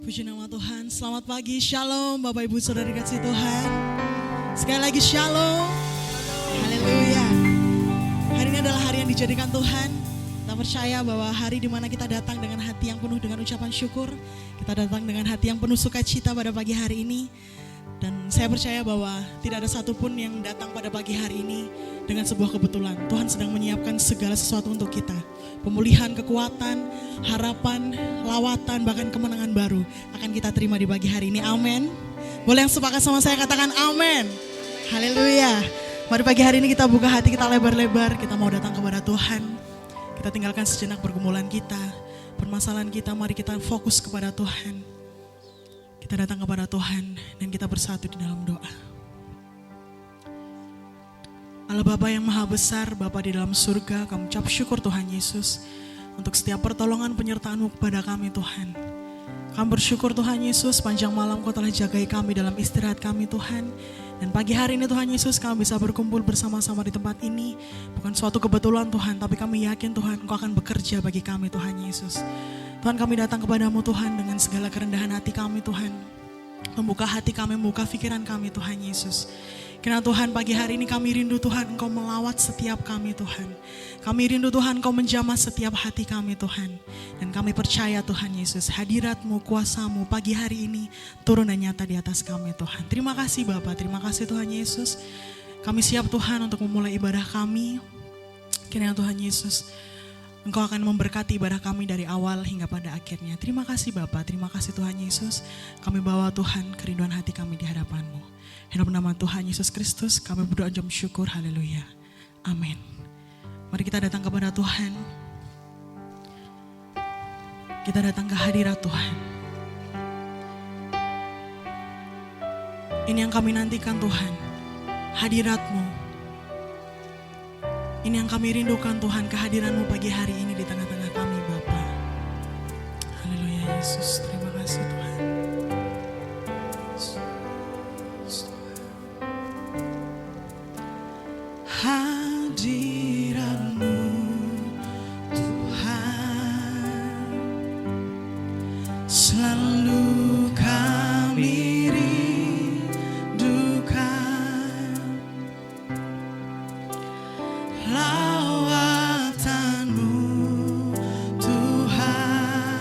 Puji nama Tuhan, selamat pagi, shalom Bapak Ibu Saudara dikasih Tuhan. Sekali lagi shalom, haleluya. Hari ini adalah hari yang dijadikan Tuhan. Kita percaya bahwa hari di mana kita datang dengan hati yang penuh dengan ucapan syukur. Kita datang dengan hati yang penuh sukacita pada pagi hari ini. Dan saya percaya bahwa tidak ada satupun yang datang pada pagi hari ini dengan sebuah kebetulan. Tuhan sedang menyiapkan segala sesuatu untuk kita. Pemulihan, kekuatan, harapan, lawatan, bahkan kemenangan baru akan kita terima di pagi hari ini. Amin. Boleh yang sepakat sama saya katakan amin. Haleluya. Mari pagi hari ini kita buka hati kita lebar-lebar. Kita mau datang kepada Tuhan. Kita tinggalkan sejenak pergumulan kita, permasalahan kita. Mari kita fokus kepada Tuhan. Kita datang kepada Tuhan dan kita bersatu di dalam doa. Allah Bapa yang Maha Besar, Bapa di dalam surga, kami ucap syukur Tuhan Yesus untuk setiap pertolongan penyertaan-Mu kepada kami Tuhan. Kami bersyukur Tuhan Yesus, panjang malam Kau telah jagai kami dalam istirahat kami Tuhan. Dan pagi hari ini Tuhan Yesus kami bisa berkumpul bersama-sama di tempat ini. Bukan suatu kebetulan Tuhan, tapi kami yakin Tuhan Engkau akan bekerja bagi kami Tuhan Yesus. Tuhan kami datang kepadamu Tuhan dengan segala kerendahan hati kami Tuhan. Membuka hati kami, membuka pikiran kami Tuhan Yesus. Karena Tuhan pagi hari ini kami rindu Tuhan Engkau melawat setiap kami Tuhan. Kami rindu Tuhan Engkau menjamah setiap hati kami Tuhan. Dan kami percaya Tuhan Yesus hadirat-Mu, kuasa-Mu pagi hari ini turun dan nyata di atas kami Tuhan. Terima kasih Bapa, terima kasih Tuhan Yesus. Kami siap Tuhan untuk memulai ibadah kami. Kiranya Tuhan Yesus Engkau akan memberkati ibadah kami dari awal hingga pada akhirnya. Terima kasih Bapa, terima kasih Tuhan Yesus. Kami bawa Tuhan kerinduan hati kami di hadapan-Mu. Dalam nama Tuhan Yesus Kristus kami berdoa jam syukur, haleluya, amin. Mari kita datang kepada Tuhan. Kita datang ke hadirat Tuhan. Ini yang kami nantikan Tuhan, hadirat-Mu. Ini yang kami rindukan Tuhan, kehadiran-Mu pagi hari ini di tengah-tengah kami Bapa. Haleluya Yesus, terima kasih Tuhan. Hadirat-Mu Tuhan selalu kami rindukan. Lawatan-Mu Tuhan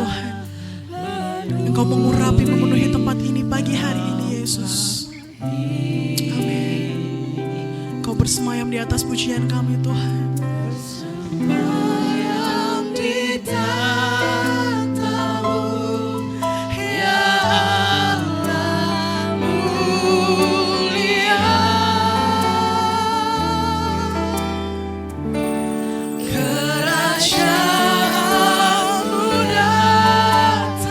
Tuhan. Engkau mengurapi, memenuhi tempat ini pagi hari ini Yesus. Amin. Engkau bersemayam di atas pujian kami Tuhan. Bersemayam di tatamu, ya Allah mulia. Kerajaanmu datanglah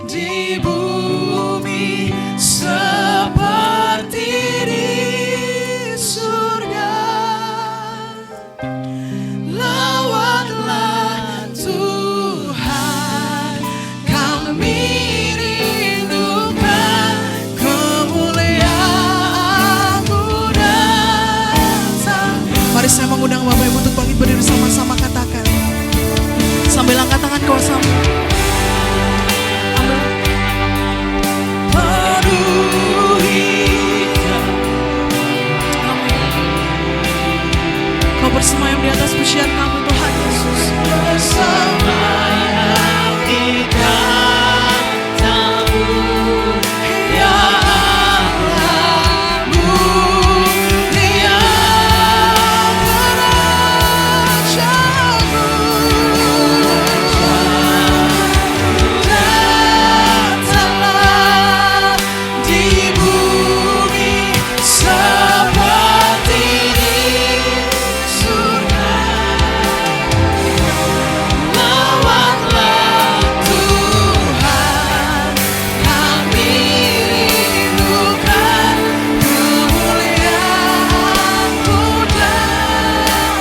di bumi seperti di surga. Lawatlah Tuhan, kami rindukan kemuliaan-Mu datang. Mari saya mengundang Bapak Ibu untuk bangkit berdiri sama-sama, katakan sambil angkat tangan kau sama. Kau bersemayam di atas pujian kami Tuhan Yesus. Bersemayam di tatamu, ya Allah mulia. Kerajaanmu datanglah di bumi seperti di surga. Lawatlah Tuhan, kami rindukan kemuliaan-Mu datanglah.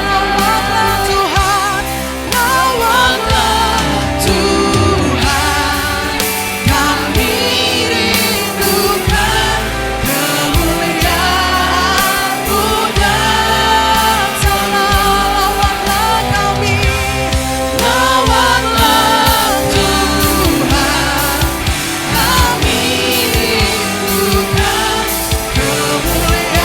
Lawatlah Tuhan, lawatlah Tuhan, kami rindukan kemuliaan-Mu datanglah. Lawatlah kami, lawatlah Tuhan, kami rindukan kemuliaan-Mu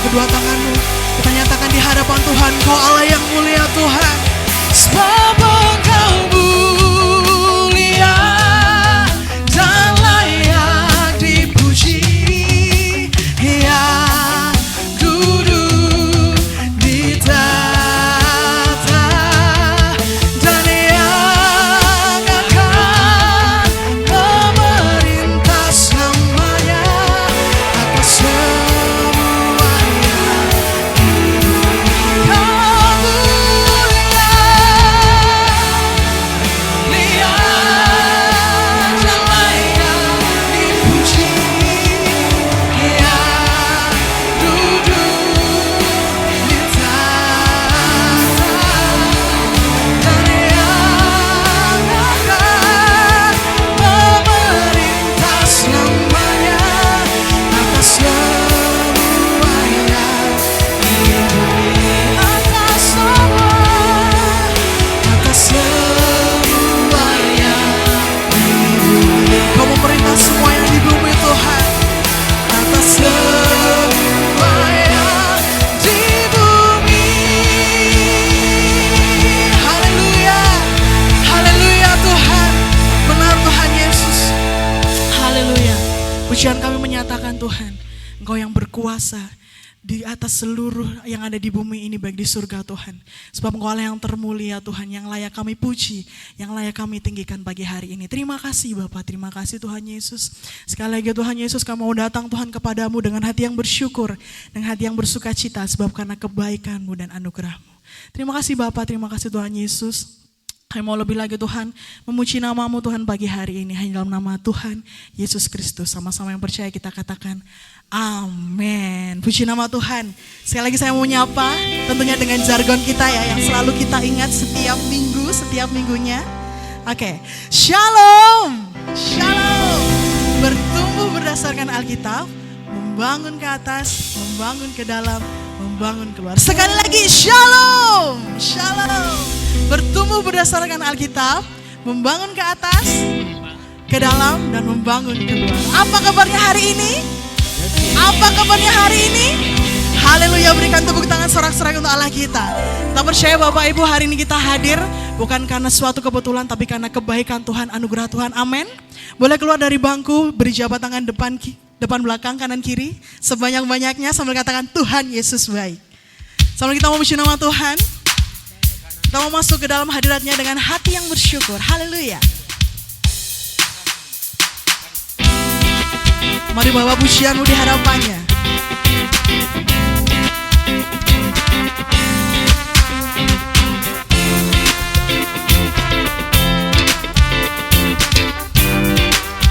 kedua tanganmu. Kita nyatakan di hadapan Tuhan, Kau Allah yang mulia Tuhan. Sebab Engkau mulia dan layak dipuji, yang duduk berkuasa di atas seluruh yang ada di bumi ini, baik di surga Tuhan. Sebab Engkau Allah yang termulia Tuhan, yang layak kami puji, yang layak kami tinggikan pagi hari ini. Terima kasih Bapa, terima kasih Tuhan Yesus. Sekali lagi Tuhan Yesus, kami mau datang Tuhan kepadamu dengan hati yang bersyukur, dengan hati yang bersuka cita, sebab karena kebaikan-Mu dan anugerah-Mu. Terima kasih Bapa, terima kasih Tuhan Yesus. Kami mau lebih lagi Tuhan memuji nama-Mu Tuhan pagi hari ini, hanya dalam nama Tuhan Yesus Kristus. Sama-sama yang percaya kita katakan amin. Puji nama Tuhan. Sekali lagi saya mau nyapa, tentunya dengan jargon kita ya, yang selalu kita ingat setiap minggu, setiap minggunya. Oke, Shalom, Shalom. Bertumbuh berdasarkan Alkitab, membangun ke atas, membangun ke dalam, membangun keluar. Sekali lagi Shalom, Shalom. Bertumbuh berdasarkan Alkitab, membangun ke atas, ke dalam, dan membangun keluar. Apa kabarnya hari ini? Apa kabarnya hari ini? Haleluya, berikan tepuk tangan sorak-sorai untuk Allah kita. Kita percaya Bapak Ibu hari ini kita hadir bukan karena suatu kebetulan, tapi karena kebaikan Tuhan, anugerah Tuhan. Amin. Boleh keluar dari bangku, beri jabat tangan depan belakang, kanan kiri, sebanyak-banyaknya sambil katakan Tuhan Yesus baik. Sambil kita memuji nama Tuhan, kita mau masuk ke dalam hadiratnya dengan hati yang bersyukur. Haleluya. Mari bawa pujianmu di hadapannya.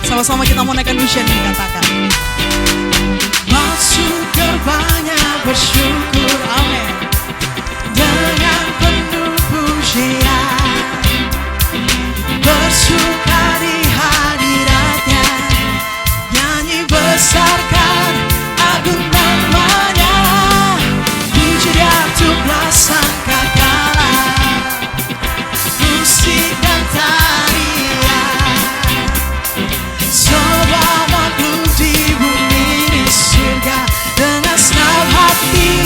Sama-sama kita mau naikkan pujian ini, katakan. Masuk gerbangnya bersyukur, amin. Dengan penuh pujian, bersuka di hadiratnya, nyanyi besarkan agung namanya, puji Dia jumlah sangkakala, musik dan tarian, semua makhluk di bumi di surga, dengan senang hati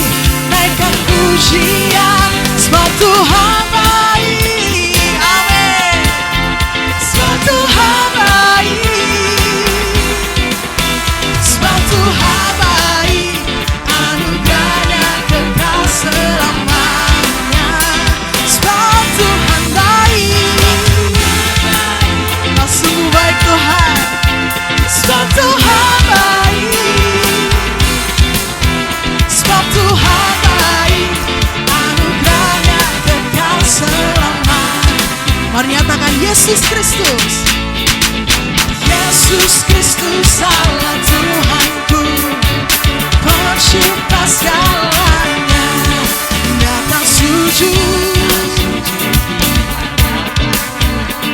naikkan pujian, sebab Tuhan baik, amin. Sebab Tuhan baik, sebab Tuhan baik, anugerahnya kekal selamanya. Sebab Tuhan baik, oh sungguh baik Tuhan. Sebab Tuhan baik, sebab Tuhan baik, anugerahnya kekal selamanya. Mari nyatakan Yesus Kristus, Yesus Kristus Allah Tuhanku, pencipta segalanya, datang sujud,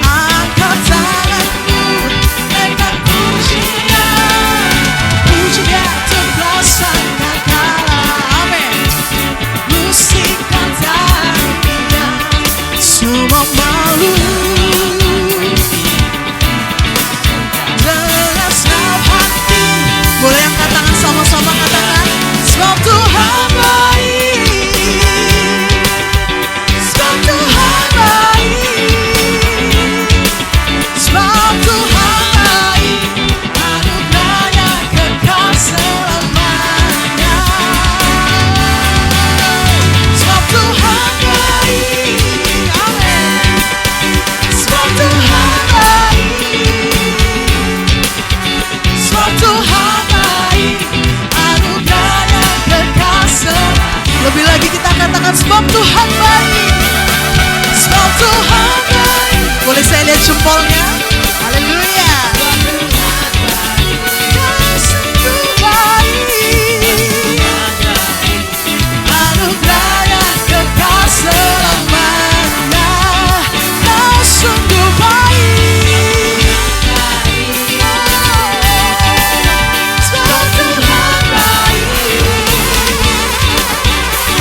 angkat tanganmu, naikkan pujian, puji Dia jumlah sangkakala, amin. Musik dan tarian, semua makhluk dengan senang hati. Boleh angkat tangan sama-sama, katakan sebab Tuhan baik, sebab Tuhan baik, sebab Tuhan baik, anugerahnya kekal selamanya. Sebab Tuhan baik, amin. Sebab Tuhan baik, sebab Tuhan baik, anugerahnya kekal selamanya. Lebih lagi kita katakan sebab Tuhan baik, sebab Tuhan baik. Boleh saya lihat jempolnya? Haleluya. Kau sungguh baik, anugerahnya kekal selamanya. Kau sungguh baik, sebab Tuhan baik,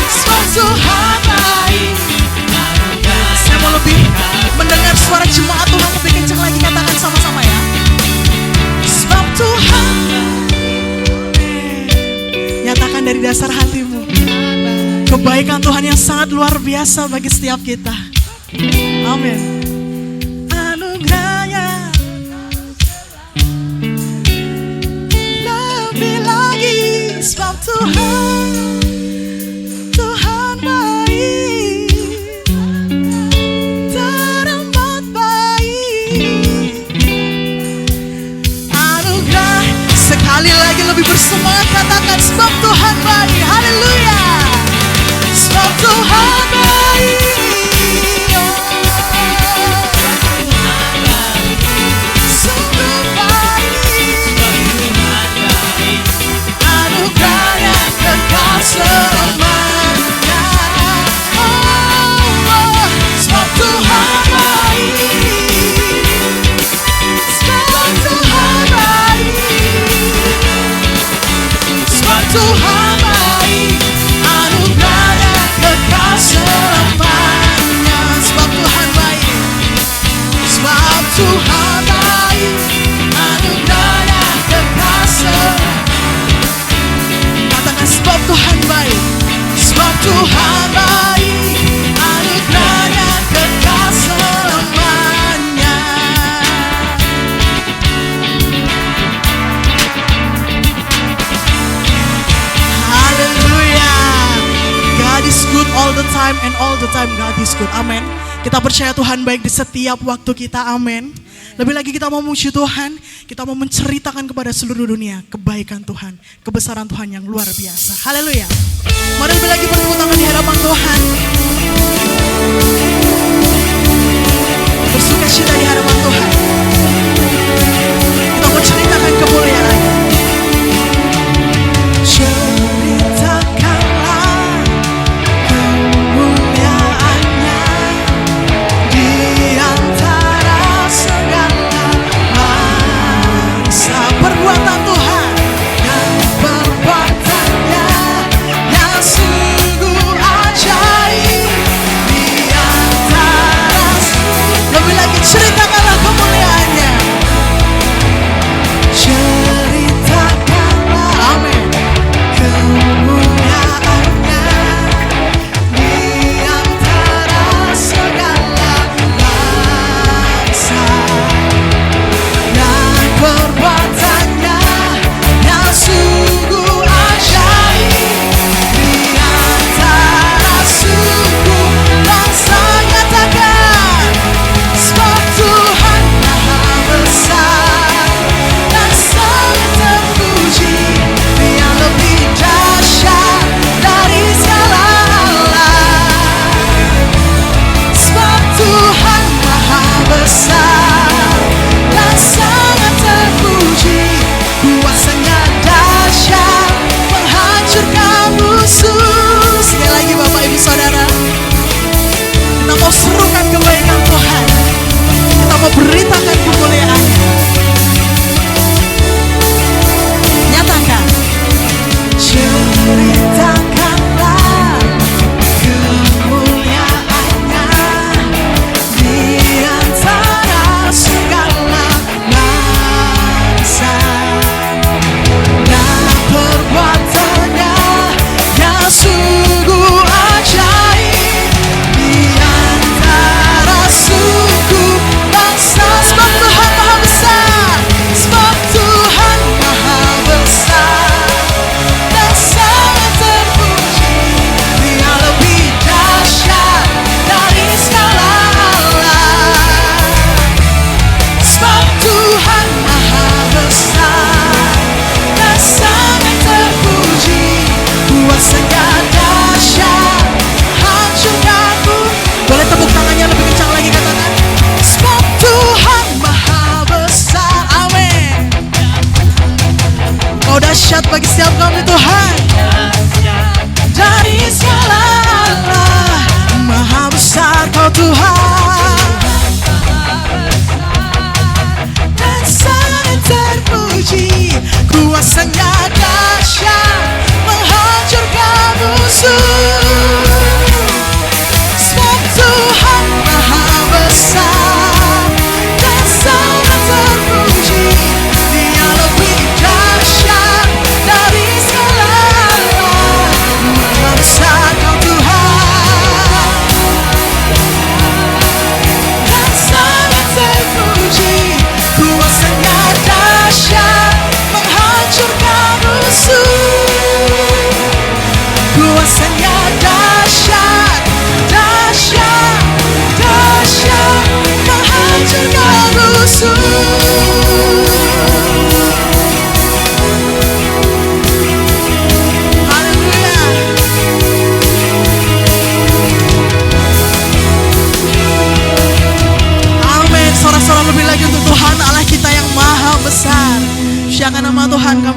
sebab Tuhan baik. Saya mau lebih mendengar suara jemaat Tuhan lebih kencang lagi, katakan sama-sama ya. Sebab Tuhan baik. Nyatakan dari dasar hatimu kebaikan Tuhan yang sangat luar biasa bagi setiap kita. Amin. Anugerahnya lebih lagi, sebab Tuhan, Tuhan baik, teramat baik. Anugerah, sekali lagi lebih bersemangat katakan sebab Tuhan baik. Haleluya. Sebab Tuhan baik. Sungguh baik. Anugerahnya kekal selamanya. Oh, sebab Tuhan baik. Sebab Tuhan baik. Sebab Tuhan baik. Anugerahnya kekal selamanya. Sebab Tuhan baik. Sebab Tuhan baik. Anugerahnya kekal selamanya. Katakan sebab Tuhan baik. Sebab Tuhan baik. Anugerahnya kekal selamanya. Haleluya. God is good all the time and all the time God is good. Amin. Kita percaya Tuhan baik di setiap waktu kita. Amin. Lebih lagi kita mau memuji Tuhan, kita mau menceritakan kepada seluruh dunia kebaikan Tuhan, kebesaran Tuhan yang luar biasa. Haleluya. Mari lebih lagi bertepuk tangan di hadapan Tuhan. Bersukacita di hadapan Tuhan. Kita menceritakan kemuliaan-Nya. Ceritakanlah kemuliaan-Nya di antara segala bangsa. Perbuatan Tuhan dan perbuatan-Nya yang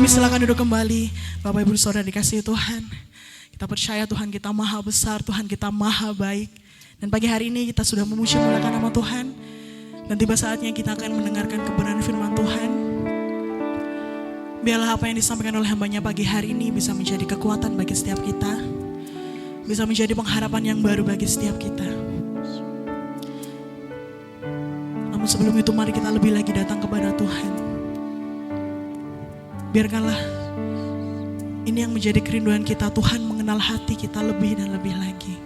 kami silakan duduk kembali. Bapak Ibu Saudara dikasihi Tuhan. Kita percaya Tuhan kita maha besar, Tuhan kita maha baik. Dan pagi hari ini kita sudah memuji muliakan nama Tuhan. Dan tiba saatnya kita akan mendengarkan kebenaran firman Tuhan. Biarlah apa yang disampaikan oleh hambanya pagi hari ini bisa menjadi kekuatan bagi setiap kita. Bisa menjadi pengharapan yang baru bagi setiap kita. Namun sebelum itu mari kita lebih lagi datang kepada Tuhan. Biarkanlah ini yang menjadi kerinduan kita, Tuhan mengenal hati kita lebih dan lebih lagi.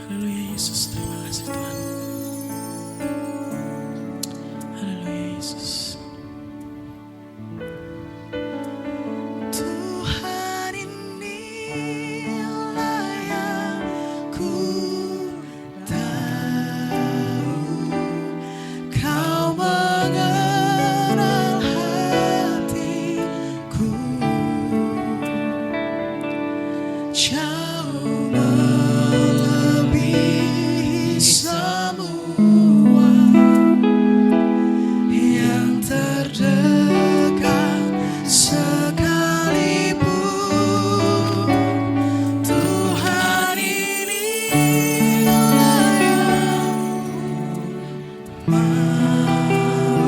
Haleluya Yesus, terima kasih Tuhan. Haleluya Yesus. Tuhan inilah yang ku tahu, Kau mengenal hatiku jauh melebihi semua yang terdekat sekalipun. Tuhan inilah yang mau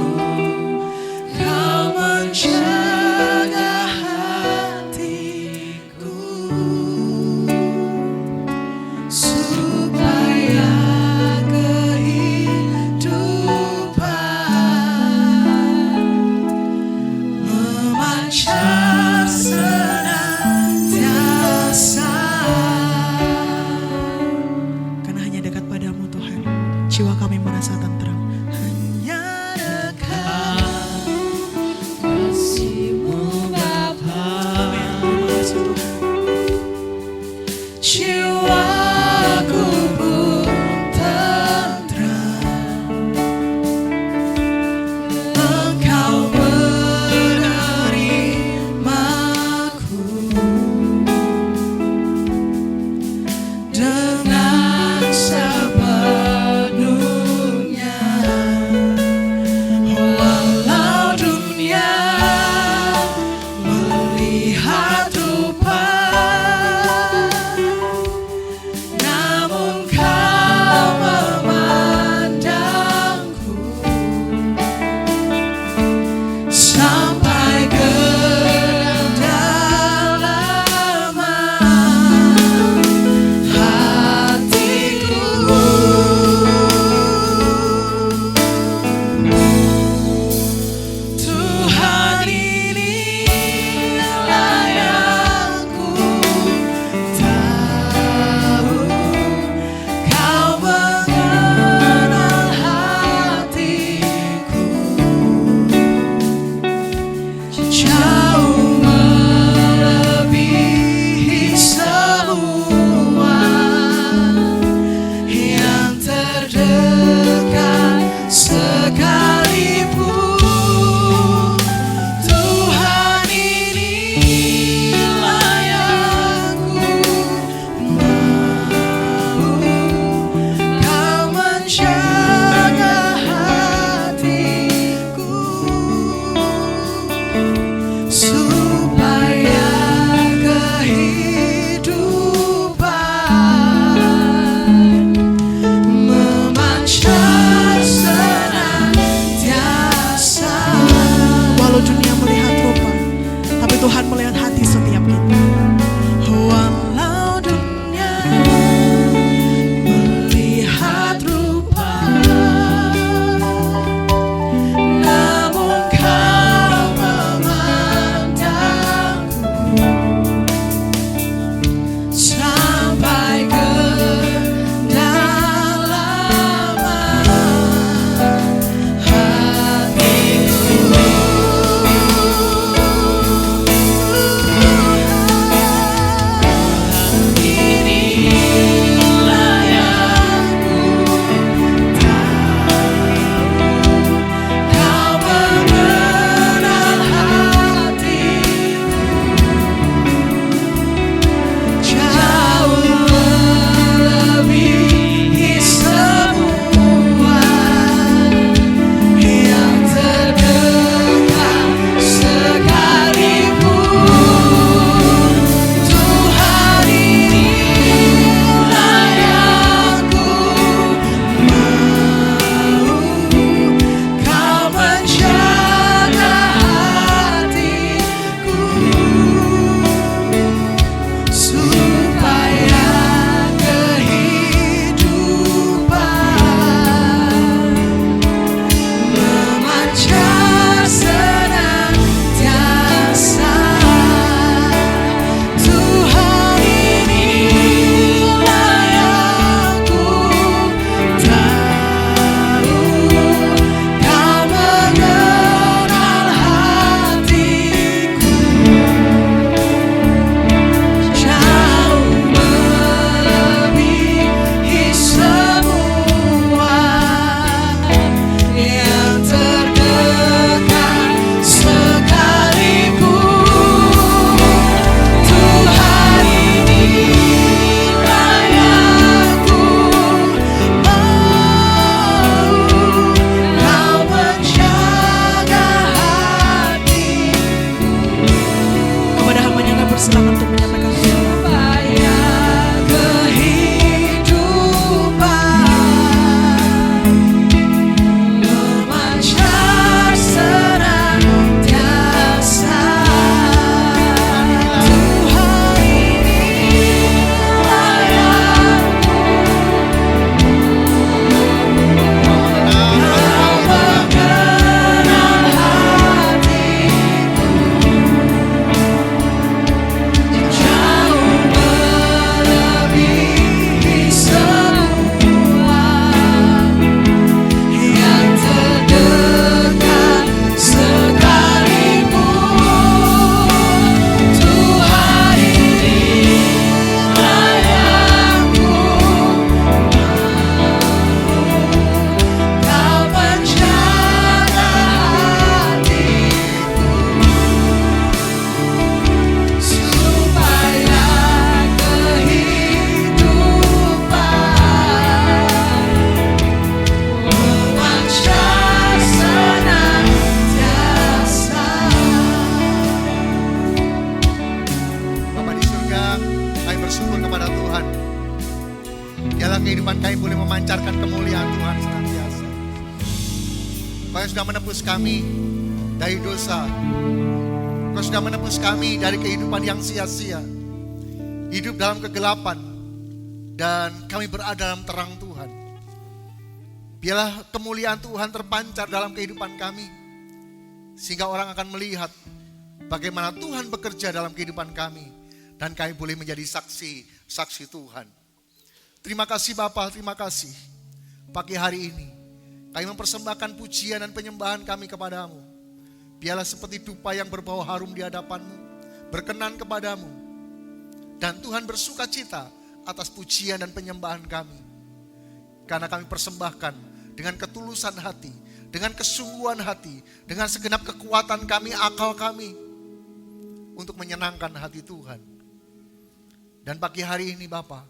Kau menjaga hatiku. kepada Tuhan. Biarlah kehidupan kami boleh memancarkan kemuliaan Tuhan senantiasa. Kau sudah menebus kami dari dosa. Kau sudah menebus kami dari kehidupan yang sia-sia. Hidup dalam kegelapan. Dan kami berada dalam terang Tuhan. Biarlah kemuliaan Tuhan terpancar dalam kehidupan kami. Sehingga orang akan melihat bagaimana Tuhan bekerja dalam kehidupan kami. Dan kami boleh menjadi saksi Tuhan. Terima kasih Bapa, terima kasih. Pagi hari ini kami mempersembahkan pujian dan penyembahan kami kepadamu. Biarlah seperti dupa yang berbau harum di hadapanmu, berkenan kepadamu. Dan Tuhan bersuka cita atas pujian dan penyembahan kami. Karena kami persembahkan dengan ketulusan hati, dengan kesungguhan hati, dengan segenap kekuatan kami, akal kami, untuk menyenangkan hati Tuhan. Dan pagi hari ini Bapa,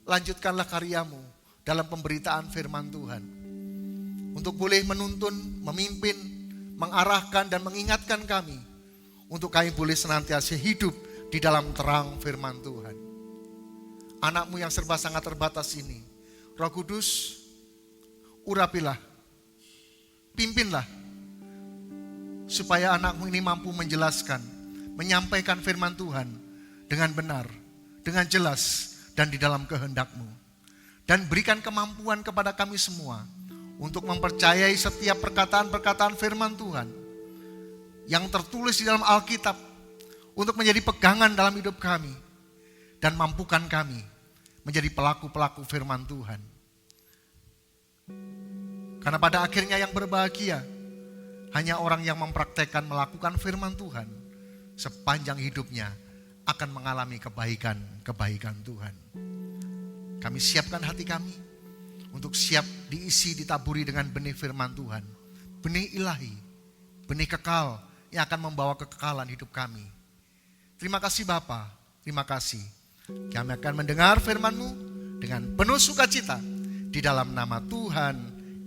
lanjutkanlah karyamu dalam pemberitaan firman Tuhan. Untuk boleh menuntun, memimpin, mengarahkan dan mengingatkan kami. Untuk kami boleh senantiasa hidup di dalam terang firman Tuhan. Anak-Mu yang serba sangat terbatas ini, Roh Kudus, urapilah, pimpinlah, supaya anak-Mu ini mampu menjelaskan, menyampaikan firman Tuhan dengan benar, dengan jelas, dan di dalam kehendak-Mu. Dan berikan kemampuan kepada kami semua untuk mempercayai setiap perkataan-perkataan firman Tuhan yang tertulis di dalam Alkitab untuk menjadi pegangan dalam hidup kami. Dan mampukan kami menjadi pelaku-pelaku firman Tuhan. Karena pada akhirnya yang berbahagia hanya orang yang mempraktekkan melakukan firman Tuhan sepanjang hidupnya akan mengalami kebaikan Tuhan. Kami siapkan hati kami untuk siap diisi, ditaburi dengan benih firman Tuhan. Benih ilahi, benih kekal yang akan membawa kekekalan hidup kami. Terima kasih Bapa, terima kasih. Kami akan mendengar firman-Mu dengan penuh sukacita di dalam nama Tuhan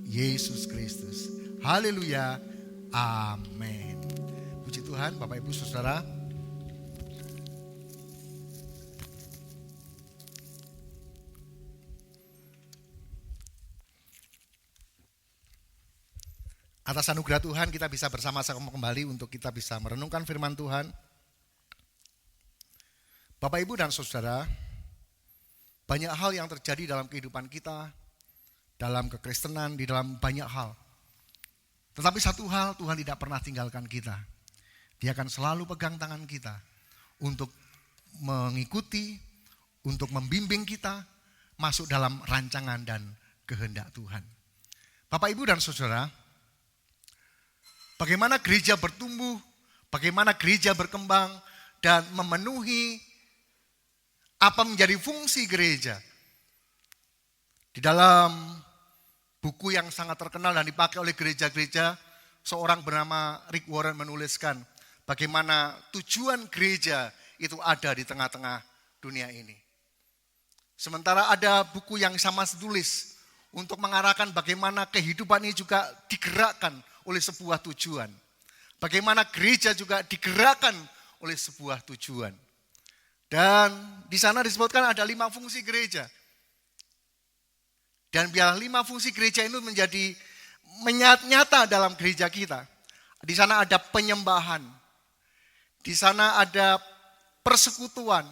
Yesus Kristus. Haleluya, amin. Puji Tuhan, Bapak Ibu Saudara. Atas anugerah Tuhan kita bisa bersama-sama kembali untuk kita bisa merenungkan firman Tuhan. Bapak, Ibu, dan Saudara, banyak hal yang terjadi dalam kehidupan kita, dalam kekristenan, di dalam banyak hal. Tetapi satu hal, Tuhan tidak pernah tinggalkan kita. Dia akan selalu pegang tangan kita untuk mengikuti, untuk membimbing kita masuk dalam rancangan dan kehendak Tuhan. Bapak, Ibu, dan Saudara, bagaimana gereja bertumbuh, bagaimana gereja berkembang dan memenuhi apa menjadi fungsi gereja. Di dalam buku yang sangat terkenal dan dipakai oleh gereja-gereja, seorang bernama Rick Warren menuliskan bagaimana tujuan gereja itu ada di tengah-tengah dunia ini. Sementara ada buku yang sama tulis untuk mengarahkan bagaimana kehidupan ini juga digerakkan oleh sebuah tujuan. Bagaimana gereja juga digerakkan oleh sebuah tujuan. Dan di sana disebutkan ada 5 fungsi gereja. Dan biar 5 fungsi gereja itu menjadi nyata dalam gereja kita. Di sana ada penyembahan. Di sana ada persekutuan.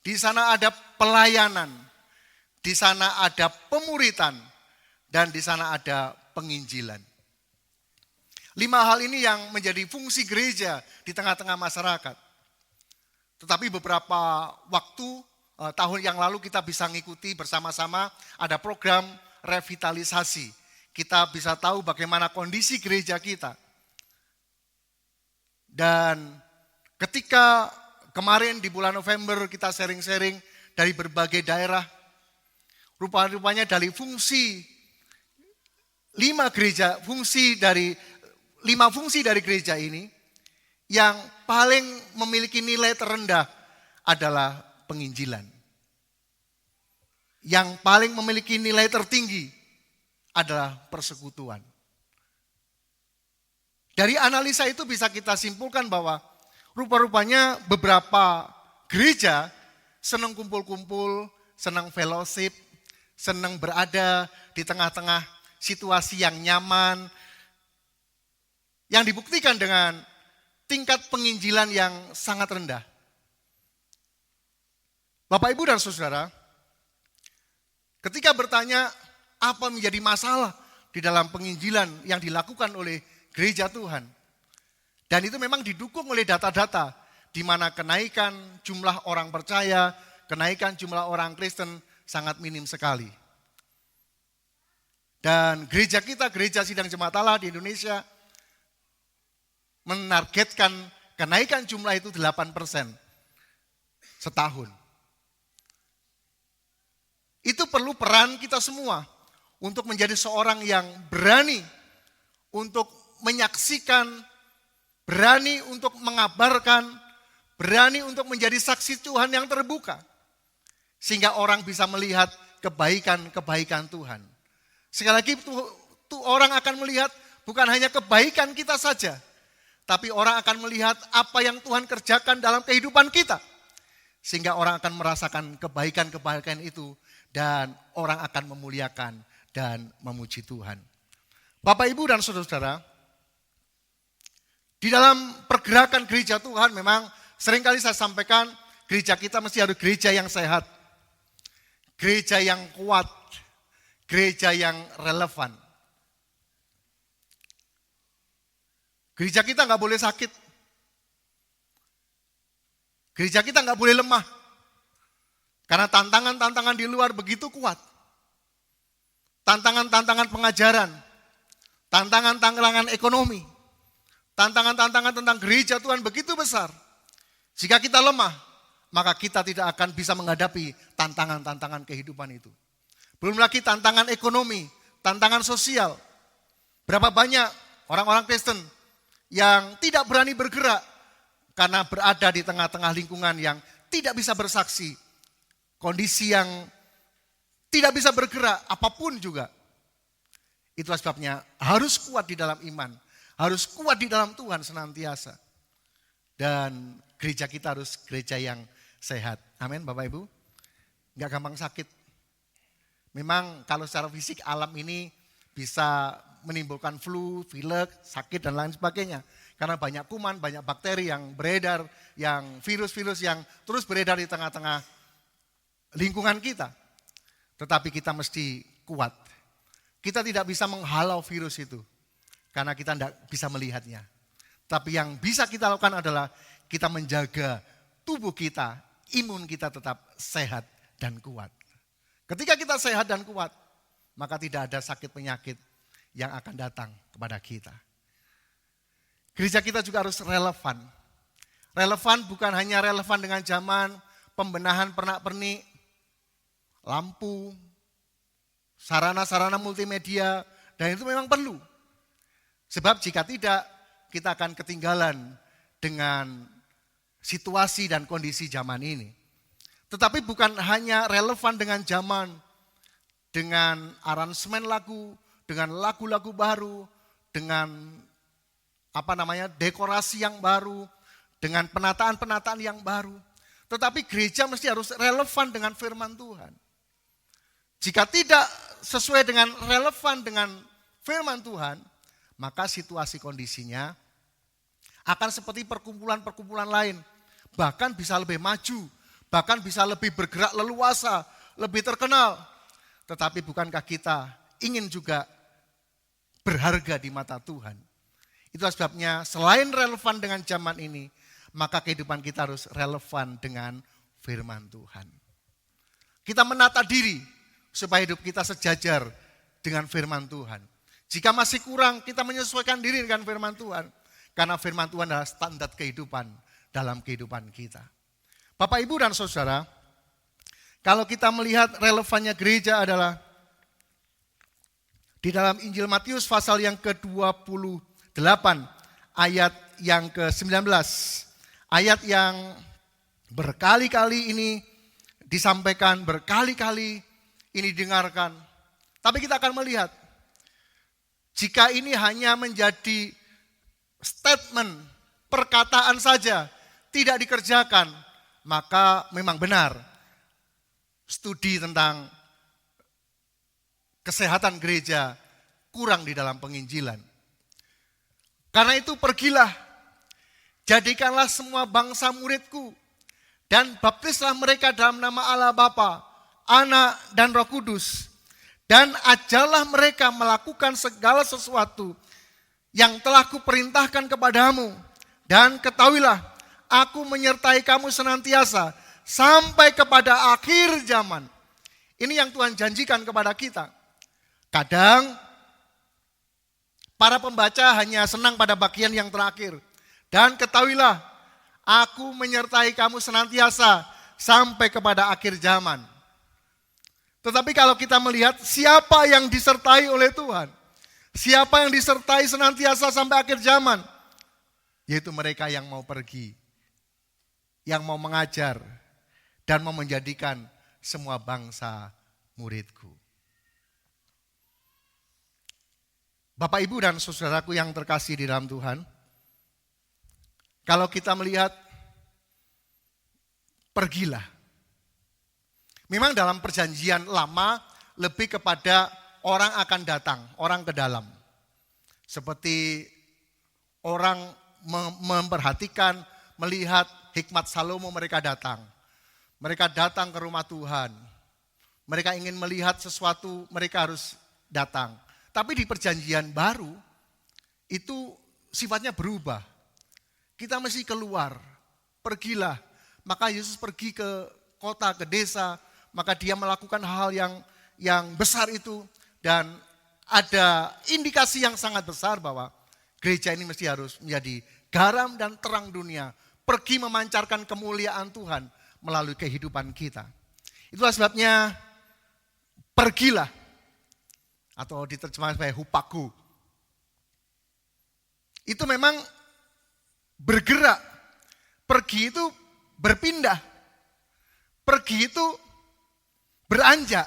Di sana ada pelayanan. Di sana ada pemuritan. Dan di sana ada penginjilan. 5 hal ini yang menjadi fungsi gereja di tengah-tengah masyarakat. Tetapi beberapa waktu, tahun yang lalu kita bisa mengikuti bersama-sama ada program revitalisasi. Kita bisa tahu bagaimana kondisi gereja kita. Dan ketika kemarin di bulan November kita sharing-sharing dari berbagai daerah, rupanya dari fungsi 5 fungsi dari gereja ini, yang paling memiliki nilai terendah adalah penginjilan. Yang paling memiliki nilai tertinggi adalah persekutuan. Dari analisa itu bisa kita simpulkan bahwa rupa-rupanya beberapa gereja senang kumpul-kumpul, senang fellowship, senang berada di tengah-tengah situasi yang nyaman, yang dibuktikan dengan tingkat penginjilan yang sangat rendah. Bapak, Ibu, dan Saudara, ketika bertanya apa menjadi masalah di dalam penginjilan yang dilakukan oleh gereja Tuhan, dan itu memang didukung oleh data-data di mana kenaikan jumlah orang percaya, kenaikan jumlah orang Kristen sangat minim sekali. Dan gereja kita, Gereja Sidang Jemaat Allah di Indonesia, menargetkan kenaikan jumlah itu 8% setahun. Itu perlu peran kita semua untuk menjadi seorang yang berani untuk menyaksikan, berani untuk mengabarkan, berani untuk menjadi saksi Tuhan yang terbuka. Sehingga orang bisa melihat kebaikan-kebaikan Tuhan. Sekali lagi orang akan melihat bukan hanya kebaikan kita saja, tapi orang akan melihat apa yang Tuhan kerjakan dalam kehidupan kita. Sehingga orang akan merasakan kebaikan-kebaikan itu dan orang akan memuliakan dan memuji Tuhan. Bapak, Ibu, dan Saudara-saudara, di dalam pergerakan gereja Tuhan memang seringkali saya sampaikan gereja kita mesti harus gereja yang sehat, gereja yang kuat, gereja yang relevan. Gereja kita nggak boleh sakit. Gereja kita nggak boleh lemah. Karena tantangan-tantangan di luar begitu kuat. Tantangan-tantangan pengajaran, tantangan-tantangan ekonomi, tantangan-tantangan tentang gereja Tuhan begitu besar. Jika kita lemah, maka kita tidak akan bisa menghadapi tantangan-tantangan kehidupan itu. Belum lagi tantangan ekonomi, tantangan sosial. Berapa banyak orang-orang Kristen yang tidak berani bergerak karena berada di tengah-tengah lingkungan yang tidak bisa bersaksi. Kondisi yang tidak bisa bergerak apapun juga. Itulah sebabnya harus kuat di dalam iman. Harus kuat di dalam Tuhan senantiasa. Dan gereja kita harus gereja yang sehat. Amin, Bapak Ibu. Enggak gampang sakit. Memang kalau secara fisik alam ini bisa menimbulkan flu, pilek, sakit dan lain sebagainya. Karena banyak kuman, banyak bakteri yang beredar, yang virus-virus yang terus beredar di tengah-tengah lingkungan kita. Tetapi kita mesti kuat. Kita tidak bisa menghalau virus itu. Karena kita tidak bisa melihatnya. Tapi yang bisa kita lakukan adalah kita menjaga tubuh kita, imun kita tetap sehat dan kuat. Ketika kita sehat dan kuat, maka tidak ada sakit penyakit yang akan datang kepada kita. Gereja kita juga harus relevan. Relevan bukan hanya relevan dengan zaman pembenahan pernak-pernik, lampu, sarana-sarana multimedia, dan itu memang perlu. Sebab jika tidak, kita akan ketinggalan dengan situasi dan kondisi zaman ini. Tetapi bukan hanya relevan dengan zaman, dengan aransemen lagu, dengan lagu-lagu baru, dengan dekorasi yang baru, dengan penataan-penataan yang baru. Tetapi gereja mesti harus relevan dengan firman Tuhan. Jika tidak sesuai dengan relevan dengan firman Tuhan, maka situasi kondisinya akan seperti perkumpulan-perkumpulan lain. Bahkan bisa lebih maju, bahkan bisa lebih bergerak leluasa, lebih terkenal. Tetapi bukankah kita ingin juga berharga di mata Tuhan? Itulah sebabnya selain relevan dengan zaman ini, maka kehidupan kita harus relevan dengan firman Tuhan. Kita menata diri supaya hidup kita sejajar dengan firman Tuhan. Jika masih kurang, kita menyesuaikan diri dengan firman Tuhan. Karena firman Tuhan adalah standar kehidupan dalam kehidupan kita. Bapak, Ibu, dan Saudara, kalau kita melihat relevannya gereja adalah di dalam Injil Matius pasal yang ke-28 ayat yang ke-19. Ayat yang berkali-kali ini disampaikan, berkali-kali ini didengarkan. Tapi kita akan melihat, jika ini hanya menjadi statement, perkataan saja, tidak dikerjakan, maka memang benar. studi tentang kesehatan gereja kurang di dalam penginjilan. Karena itu pergilah, jadikanlah semua bangsa muridku, dan baptislah mereka dalam nama Allah Bapa, Anak, dan Roh Kudus. Dan ajarlah mereka melakukan segala sesuatu yang telah kuperintahkan kepadamu. Dan ketahuilah, aku menyertai kamu senantiasa sampai kepada akhir zaman. Ini yang Tuhan janjikan kepada kita. Kadang para pembaca hanya senang pada bagian yang terakhir. Dan ketahuilah, aku menyertai kamu senantiasa sampai kepada akhir zaman. Tetapi kalau kita melihat siapa yang disertai oleh Tuhan, siapa yang disertai senantiasa sampai akhir zaman, yaitu mereka yang mau pergi, yang mau mengajar, dan mau menjadikan semua bangsa muridku. Bapak, Ibu, dan saudaraku yang terkasih di dalam Tuhan, kalau kita melihat, pergilah. Memang dalam perjanjian lama lebih kepada orang akan datang, orang ke dalam. Seperti orang memperhatikan, melihat hikmat Salomo, mereka datang. Mereka datang ke rumah Tuhan. Mereka ingin melihat sesuatu, mereka harus datang. Tapi di perjanjian baru, itu sifatnya berubah. Kita mesti keluar, pergilah. Maka Yesus pergi ke kota, ke desa, maka dia melakukan hal yang besar itu. Dan ada indikasi yang sangat besar bahwa gereja ini mesti harus menjadi garam dan terang dunia. Pergi memancarkan kemuliaan Tuhan melalui kehidupan kita. Itulah sebabnya pergilah. Atau diterjemahkan sebagai hupaku. Itu memang bergerak. Pergi itu berpindah. Pergi itu beranjak.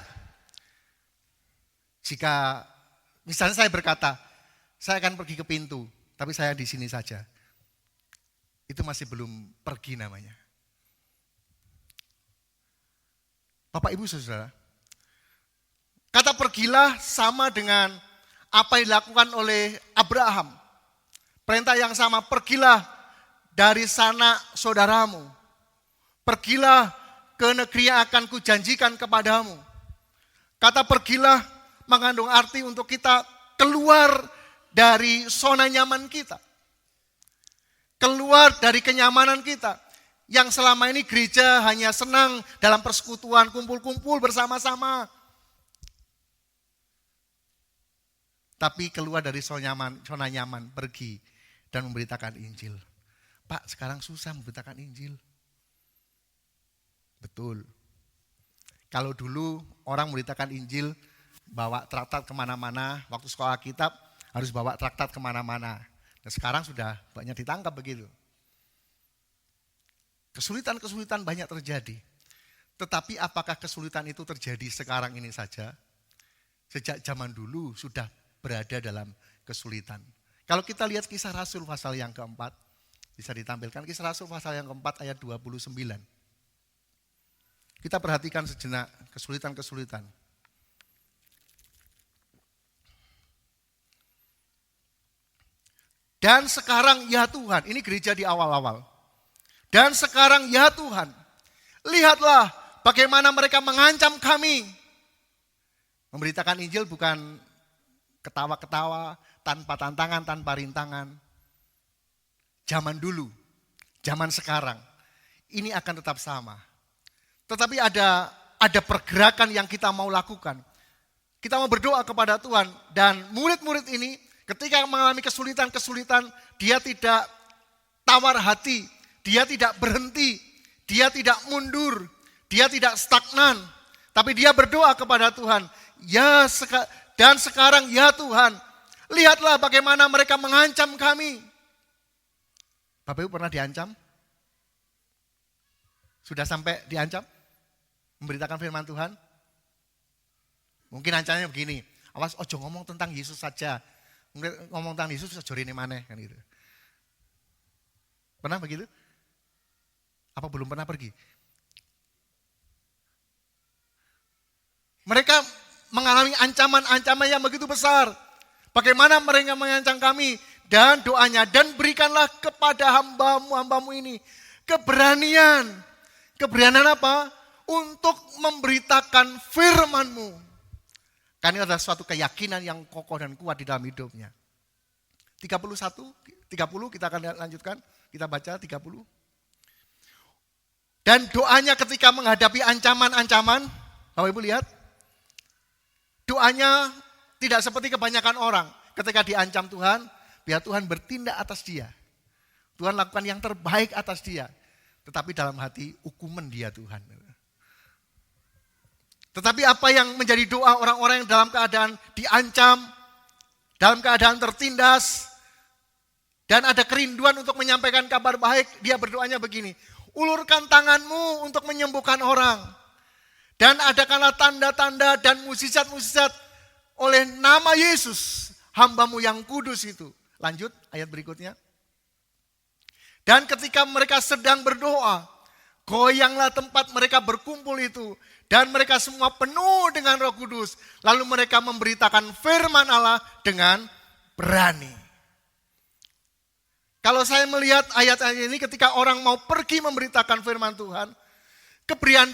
Jika misalnya saya berkata, saya akan pergi ke pintu, tapi saya di sini saja. Itu masih belum pergi namanya. Bapak, Ibu, Saudara, kata pergilah sama dengan apa yang dilakukan oleh Abraham. Perintah yang sama, pergilah dari sana saudaramu. Pergilah ke negeri yang akan kujanjikan kepadamu. Kata pergilah mengandung arti untuk kita keluar dari zona nyaman kita. Keluar dari kenyamanan kita. Yang selama ini gereja hanya senang dalam persekutuan, kumpul-kumpul bersama-sama. Tapi keluar dari zona nyaman, pergi dan memberitakan Injil. Pak, sekarang susah memberitakan Injil. Betul. Kalau dulu orang memberitakan Injil, bawa traktat kemana-mana, waktu sekolah kitab harus bawa traktat kemana-mana. Nah, sekarang sudah banyak ditangkap begitu. Kesulitan-kesulitan banyak terjadi. Tetapi apakah kesulitan itu terjadi sekarang ini saja? Sejak zaman dulu sudah berada dalam kesulitan. Kalau kita lihat Kisah Rasul pasal yang keempat, bisa ditampilkan Kisah Rasul pasal yang keempat ayat 29. Kita perhatikan sejenak kesulitan-kesulitan. Dan sekarang ya Tuhan, ini gereja di awal-awal. Dan sekarang ya Tuhan, lihatlah bagaimana mereka mengancam kami. Memberitakan Injil bukan ketawa-ketawa, tanpa tantangan, tanpa rintangan. Zaman dulu, zaman sekarang, ini akan tetap sama. Tetapi ada pergerakan yang kita mau lakukan. Kita mau berdoa kepada Tuhan, dan murid-murid ini ketika mengalami kesulitan-kesulitan, dia tidak tawar hati, dia tidak berhenti, dia tidak mundur, dia tidak stagnan. Tapi dia berdoa kepada Tuhan, dan sekarang ya Tuhan, lihatlah bagaimana mereka mengancam kami. Bapak Ibu pernah diancam? Sudah sampai diancam? Memberitakan firman Tuhan? Mungkin ancamannya begini, awas ojo ngomong tentang Yesus saja. Ngomong tentang Yesus bisa jori ini maneh kan gitu. Pernah begitu? Apa belum pernah pergi? Mereka mengalami ancaman-ancaman yang begitu besar. Bagaimana mereka mengancam kami? Dan doanya, dan berikanlah kepada hambamu ini keberanian. Keberanian apa? Untuk memberitakan firman-Mu. Karena ini adalah suatu keyakinan yang kokoh dan kuat di dalam hidupnya. 30 kita akan lanjutkan. Kita baca 30. Dan doanya ketika menghadapi ancaman-ancaman, Bapak Ibu lihat, doanya tidak seperti kebanyakan orang. Ketika diancam Tuhan, biar Tuhan bertindak atas dia. Tuhan lakukan yang terbaik atas dia. Tetapi dalam hati, hukuman dia Tuhan. Tetapi apa yang menjadi doa orang-orang yang dalam keadaan diancam, dalam keadaan tertindas, dan ada kerinduan untuk menyampaikan kabar baik, dia berdoanya begini, ulurkan tanganmu untuk menyembuhkan orang. Dan adakanlah tanda-tanda dan mukjizat-mukjizat oleh nama Yesus, hamba-Mu yang kudus itu. Lanjut ayat berikutnya. Dan ketika mereka sedang berdoa, goyanglah tempat mereka berkumpul itu. Dan mereka semua penuh dengan Roh Kudus. Lalu mereka memberitakan firman Allah dengan berani. Kalau saya melihat ayat-ayat ini ketika orang mau pergi memberitakan firman Tuhan,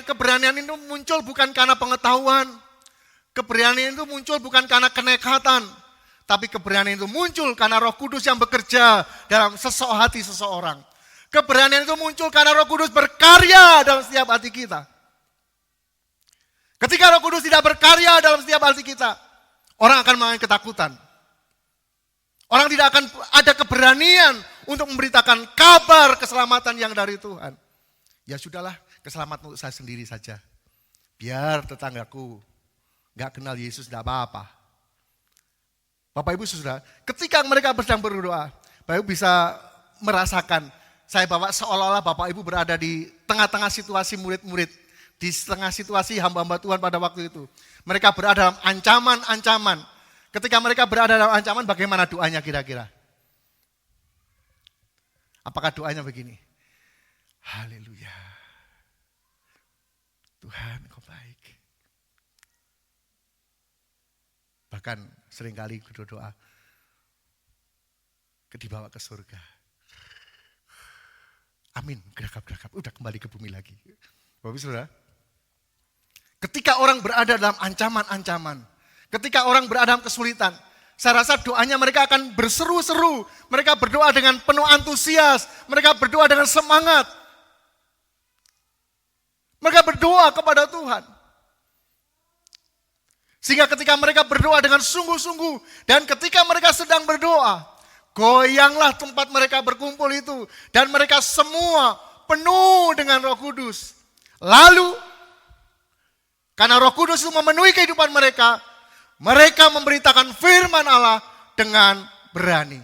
keberanian itu muncul bukan karena pengetahuan. Keberanian itu muncul bukan karena kenekatan. Tapi keberanian itu muncul karena Roh Kudus yang bekerja dalam hati seseorang. Keberanian itu muncul karena Roh Kudus berkarya dalam setiap hati kita. Ketika Roh Kudus tidak berkarya dalam setiap hati kita, orang akan mengalami ketakutan. Orang tidak akan ada keberanian untuk memberitakan kabar keselamatan yang dari Tuhan. Ya sudahlah, keselamatan untuk saya sendiri saja. Biar tetanggaku gak kenal Yesus, tidak apa-apa. Bapak Ibu Saudara, ketika mereka sedang berdoa, Bapak Ibu bisa merasakan, saya bawa seolah-olah Bapak Ibu berada di tengah-tengah situasi murid-murid, di tengah situasi hamba-hamba Tuhan pada waktu itu. Mereka berada dalam ancaman-ancaman. Ketika mereka berada dalam ancaman, bagaimana doanya kira-kira? Apakah doanya begini? Haleluya. Tuhan, Kau baik. Bahkan seringkali berdoa, dibawa ke surga. Amin, geragap-geragap, udah kembali ke bumi lagi. Bapak Saudara, ketika orang berada dalam ancaman-ancaman, ketika orang berada dalam kesulitan, saya rasa doanya mereka akan berseru-seru, mereka berdoa dengan penuh antusias, mereka berdoa dengan semangat. Mereka berdoa kepada Tuhan. Sehingga ketika mereka berdoa dengan sungguh-sungguh, dan ketika mereka sedang berdoa, goyanglah tempat mereka berkumpul itu, dan mereka semua penuh dengan Roh Kudus. Lalu, karena Roh Kudus itu memenuhi kehidupan mereka, mereka memberitakan firman Allah dengan berani.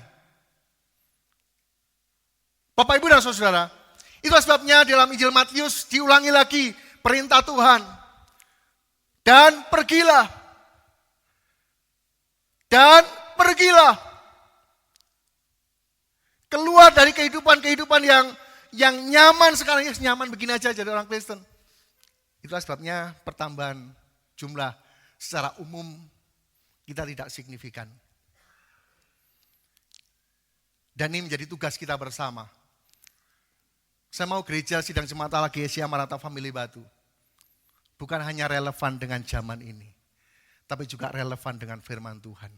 Bapak, Ibu, dan Saudara, itulah sebabnya dalam Injil Matius diulangi lagi perintah Tuhan. Dan pergilah. Dan pergilah. Keluar dari kehidupan-kehidupan yang nyaman sekarang. Ya, nyaman begini aja jadi orang Kristen. Itulah sebabnya pertambahan jumlah secara umum kita tidak signifikan. Dan ini menjadi tugas kita bersama. Saya mau gereja Sidang Jemaat Allah GSI Maranatha Family Batu. Bukan hanya relevan dengan zaman ini, tapi juga relevan dengan firman Tuhan.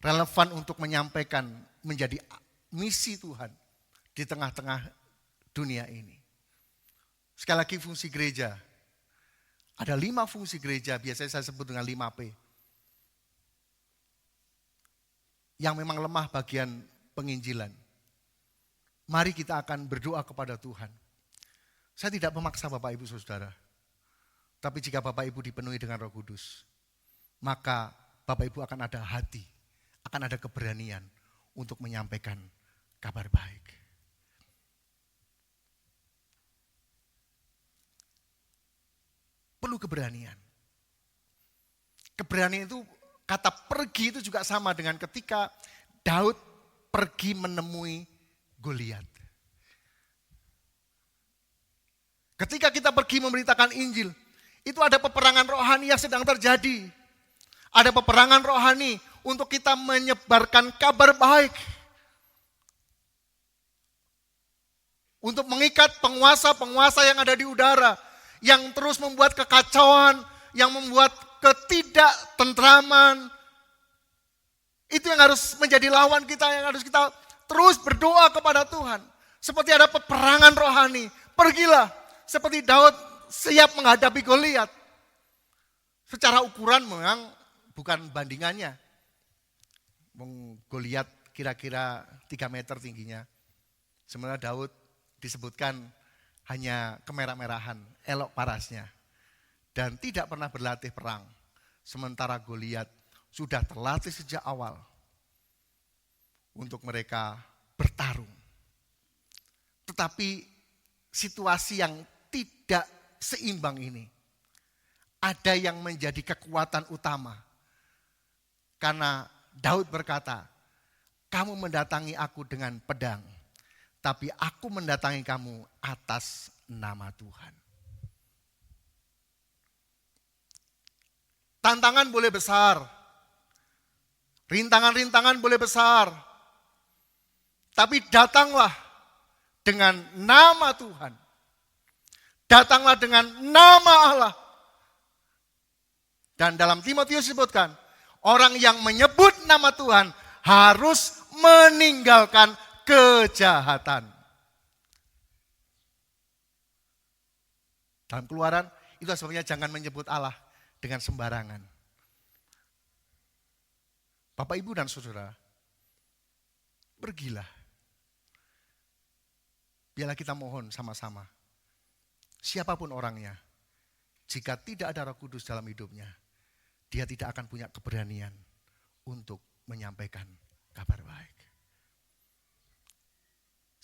Relevan untuk menyampaikan menjadi misi Tuhan di tengah-tengah dunia ini. Sekali lagi fungsi gereja. Ada 5 fungsi gereja, biasanya saya sebut dengan 5P. Yang memang lemah bagian penginjilan. Mari kita akan berdoa kepada Tuhan. Saya tidak memaksa Bapak Ibu Saudara. Tapi jika Bapak Ibu dipenuhi dengan Roh Kudus, maka Bapak Ibu akan ada hati, akan ada keberanian untuk menyampaikan kabar baik. Perlu keberanian. Keberanian itu, kata pergi itu juga sama dengan ketika Daud pergi menemui Goliat. Ketika kita pergi memberitakan Injil, Itu ada peperangan rohani yang sedang terjadi. Ada peperangan rohani untuk kita menyebarkan kabar baik. Untuk mengikat penguasa-penguasa yang ada di udara. Yang terus membuat kekacauan, yang membuat ketidaktentraman. Itu yang harus menjadi lawan kita, yang harus kita terus berdoa kepada Tuhan. Seperti ada peperangan rohani. Pergilah, seperti Daud siap menghadapi Goliat. Secara ukuran memang bukan bandingannya. Goliat kira-kira 3 meter tingginya. Sebenarnya Daud disebutkan hanya kemerah-merahan, elok parasnya. Dan tidak pernah berlatih perang. Sementara Goliat sudah terlatih sejak awal untuk mereka bertarung. Tetapi situasi yang tidak seimbang ini, ada yang menjadi kekuatan utama. Karena Daud berkata, kamu mendatangi aku dengan pedang, tapi aku mendatangi kamu atas nama Tuhan. Tantangan boleh besar, rintangan-rintangan boleh besar, tapi datanglah dengan nama Tuhan. Datanglah dengan nama Allah. Dan dalam Timotius disebutkan, orang yang menyebut nama Tuhan harus meninggalkan kejahatan. Dalam Keluaran, itu sebabnya jangan menyebut Allah dengan sembarangan. Bapak, Ibu, dan Saudara, pergilah. Biarlah kita mohon sama-sama. Siapapun orangnya, jika tidak ada Roh Kudus dalam hidupnya, dia tidak akan punya keberanian untuk menyampaikan kabar baik.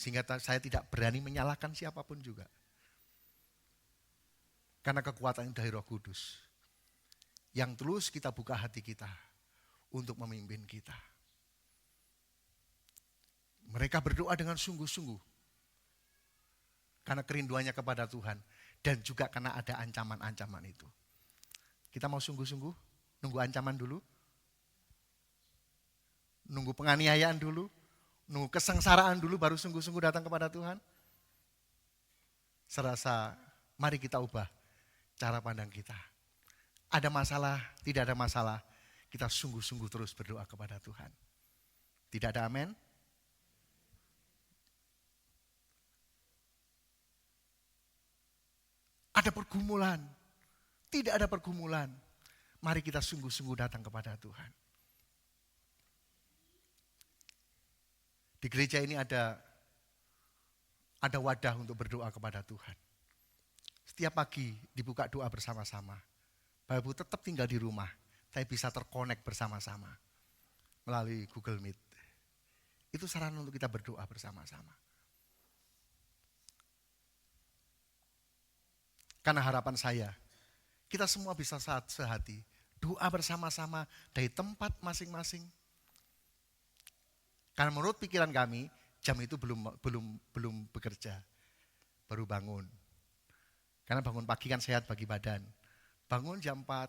Sehingga saya tidak berani menyalahkan siapapun juga. Karena kekuatan dari Roh Kudus yang terus kita buka hati kita untuk memimpin kita. Mereka berdoa dengan sungguh-sungguh karena kerinduannya kepada Tuhan dan juga karena ada ancaman-ancaman itu. Kita mau sungguh-sungguh, nunggu ancaman dulu, nunggu penganiayaan dulu, nunggu kesengsaraan dulu baru sungguh-sungguh datang kepada Tuhan. Serasa mari kita ubah cara pandang kita. Ada masalah, tidak ada masalah, kita sungguh-sungguh terus berdoa kepada Tuhan. Tidak ada amin? Ada pergumulan, tidak ada pergumulan. Mari kita sungguh-sungguh datang kepada Tuhan. Di gereja ini ada wadah untuk berdoa kepada Tuhan. Setiap pagi dibuka doa bersama-sama. Bapak Ibu tetap tinggal di rumah, tapi bisa terkonek bersama-sama melalui Google Meet. Itu sarana untuk kita berdoa bersama-sama. Karena harapan saya, kita semua bisa sehati, doa bersama-sama dari tempat masing-masing. Karena menurut pikiran kami, jam itu belum bekerja, baru bangun. Karena bangun pagi kan sehat bagi badan. Bangun jam 4,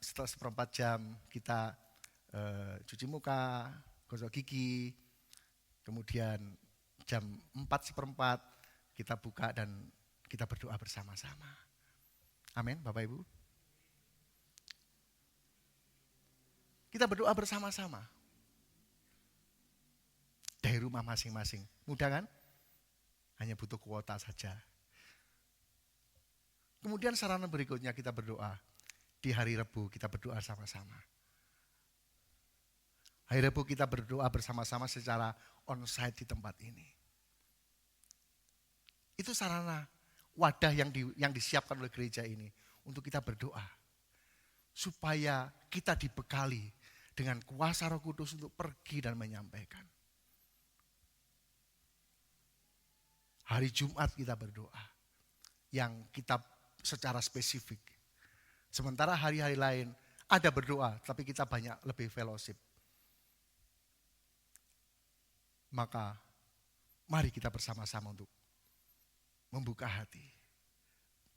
setelah seperempat jam kita cuci muka, gosok gigi, kemudian jam 4:15 kita buka dan kita berdoa bersama-sama. Amin, Bapak Ibu. Kita berdoa bersama-sama. Dari rumah masing-masing. Mudah kan? Hanya butuh kuota saja. Kemudian sarana berikutnya kita berdoa. Di hari Rabu kita berdoa sama-sama. Hari Rabu kita berdoa bersama-sama secara on-site di tempat ini. Itu sarana wadah yang disiapkan oleh gereja ini untuk kita berdoa. Supaya kita dibekali dengan kuasa Roh Kudus untuk pergi dan menyampaikan. Hari Jumat kita berdoa. Yang kita secara spesifik. Sementara hari-hari lain ada berdoa, tapi kita banyak lebih fellowship. Maka mari kita bersama-sama untuk membuka hati.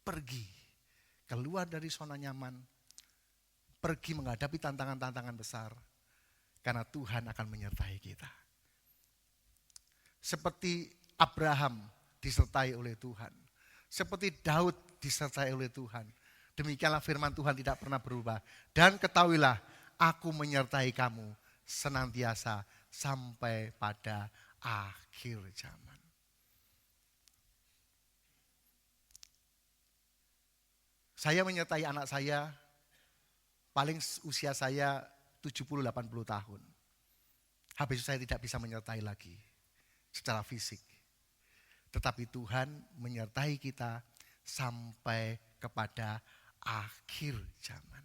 Pergi keluar dari zona nyaman, pergi menghadapi tantangan-tantangan besar, karena Tuhan akan menyertai kita. Seperti Abraham disertai oleh Tuhan, seperti Daud disertai oleh Tuhan. Demikianlah firman Tuhan tidak pernah berubah. Dan ketahuilah, aku menyertai kamu senantiasa sampai pada akhir zaman. Saya menyertai anak saya, paling usia saya 70-80 tahun. Habis itu saya tidak bisa menyertai lagi secara fisik. Tetapi Tuhan menyertai kita sampai kepada akhir zaman.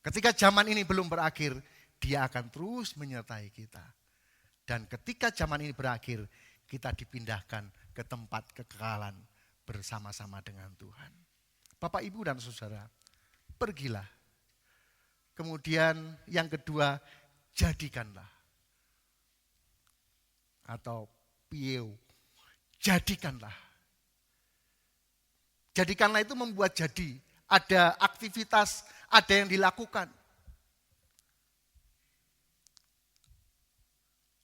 Ketika zaman ini belum berakhir, Dia akan terus menyertai kita. Dan ketika zaman ini berakhir, kita dipindahkan ke tempat kekekalan bersama-sama dengan Tuhan. Bapak, Ibu, dan Saudara, pergilah. Kemudian yang kedua, jadikanlah. Atau pieu, jadikanlah. Jadikanlah itu membuat jadi. Ada aktivitas, ada yang dilakukan.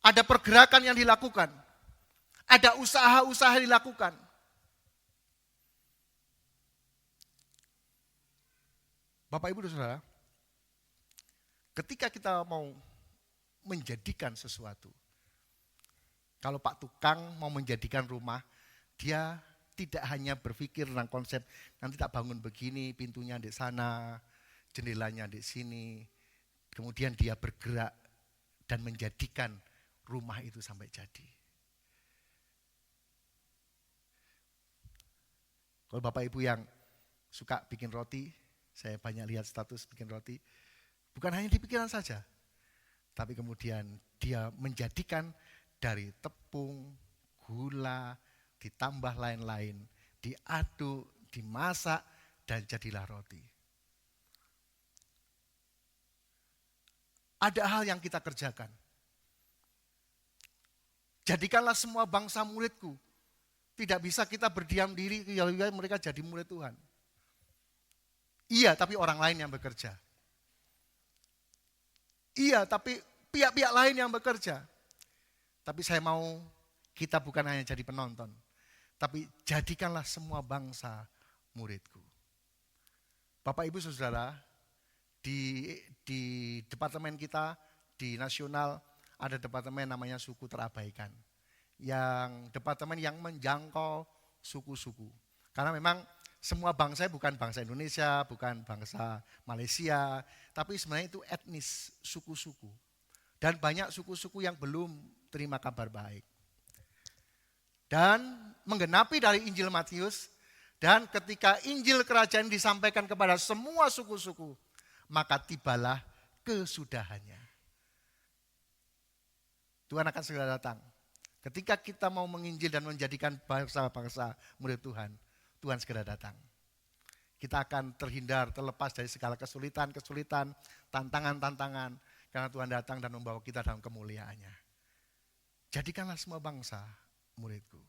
Ada pergerakan yang dilakukan. Ada usaha-usaha yang dilakukan. Bapak, Ibu, dan Saudara, ketika kita mau menjadikan sesuatu, kalau Pak Tukang mau menjadikan rumah, dia tidak hanya berpikir tentang konsep, nanti tak bangun begini, pintunya di sana, jendelanya di sini, kemudian dia bergerak dan menjadikan rumah itu sampai jadi. Kalau Bapak Ibu yang suka bikin roti, saya banyak lihat status bikin roti, bukan hanya di pikiran saja, tapi kemudian dia menjadikan dari tepung, gula, ditambah lain-lain, diaduk, dimasak, dan jadilah roti. Ada hal yang kita kerjakan. Jadikanlah semua bangsa muridku. Tidak bisa kita berdiam diri, mereka jadi murid Tuhan. Iya, tapi orang lain yang bekerja. Iya, tapi pihak-pihak lain yang bekerja. Tapi saya mau kita bukan hanya jadi penonton, tapi jadikanlah semua bangsa muridku. Bapak, Ibu, Saudara, di departemen kita, di nasional, ada departemen namanya suku terabaikan. Yang departemen yang menjangkau suku-suku. Karena memang semua bangsa bukan bangsa Indonesia, bukan bangsa Malaysia, tapi sebenarnya itu etnis, suku-suku. Dan banyak suku-suku yang belum terima kabar baik. Dan menggenapi dari Injil Matius, dan ketika Injil Kerajaan disampaikan kepada semua suku-suku, maka tibalah kesudahannya. Tuhan akan segera datang. Ketika kita mau menginjil dan menjadikan bangsa-bangsa murid Tuhan, Tuhan segera datang. Kita akan terhindar, terlepas dari segala kesulitan-kesulitan, tantangan-tantangan, karena Tuhan datang dan membawa kita dalam kemuliaannya. Jadikanlah semua bangsa muridku.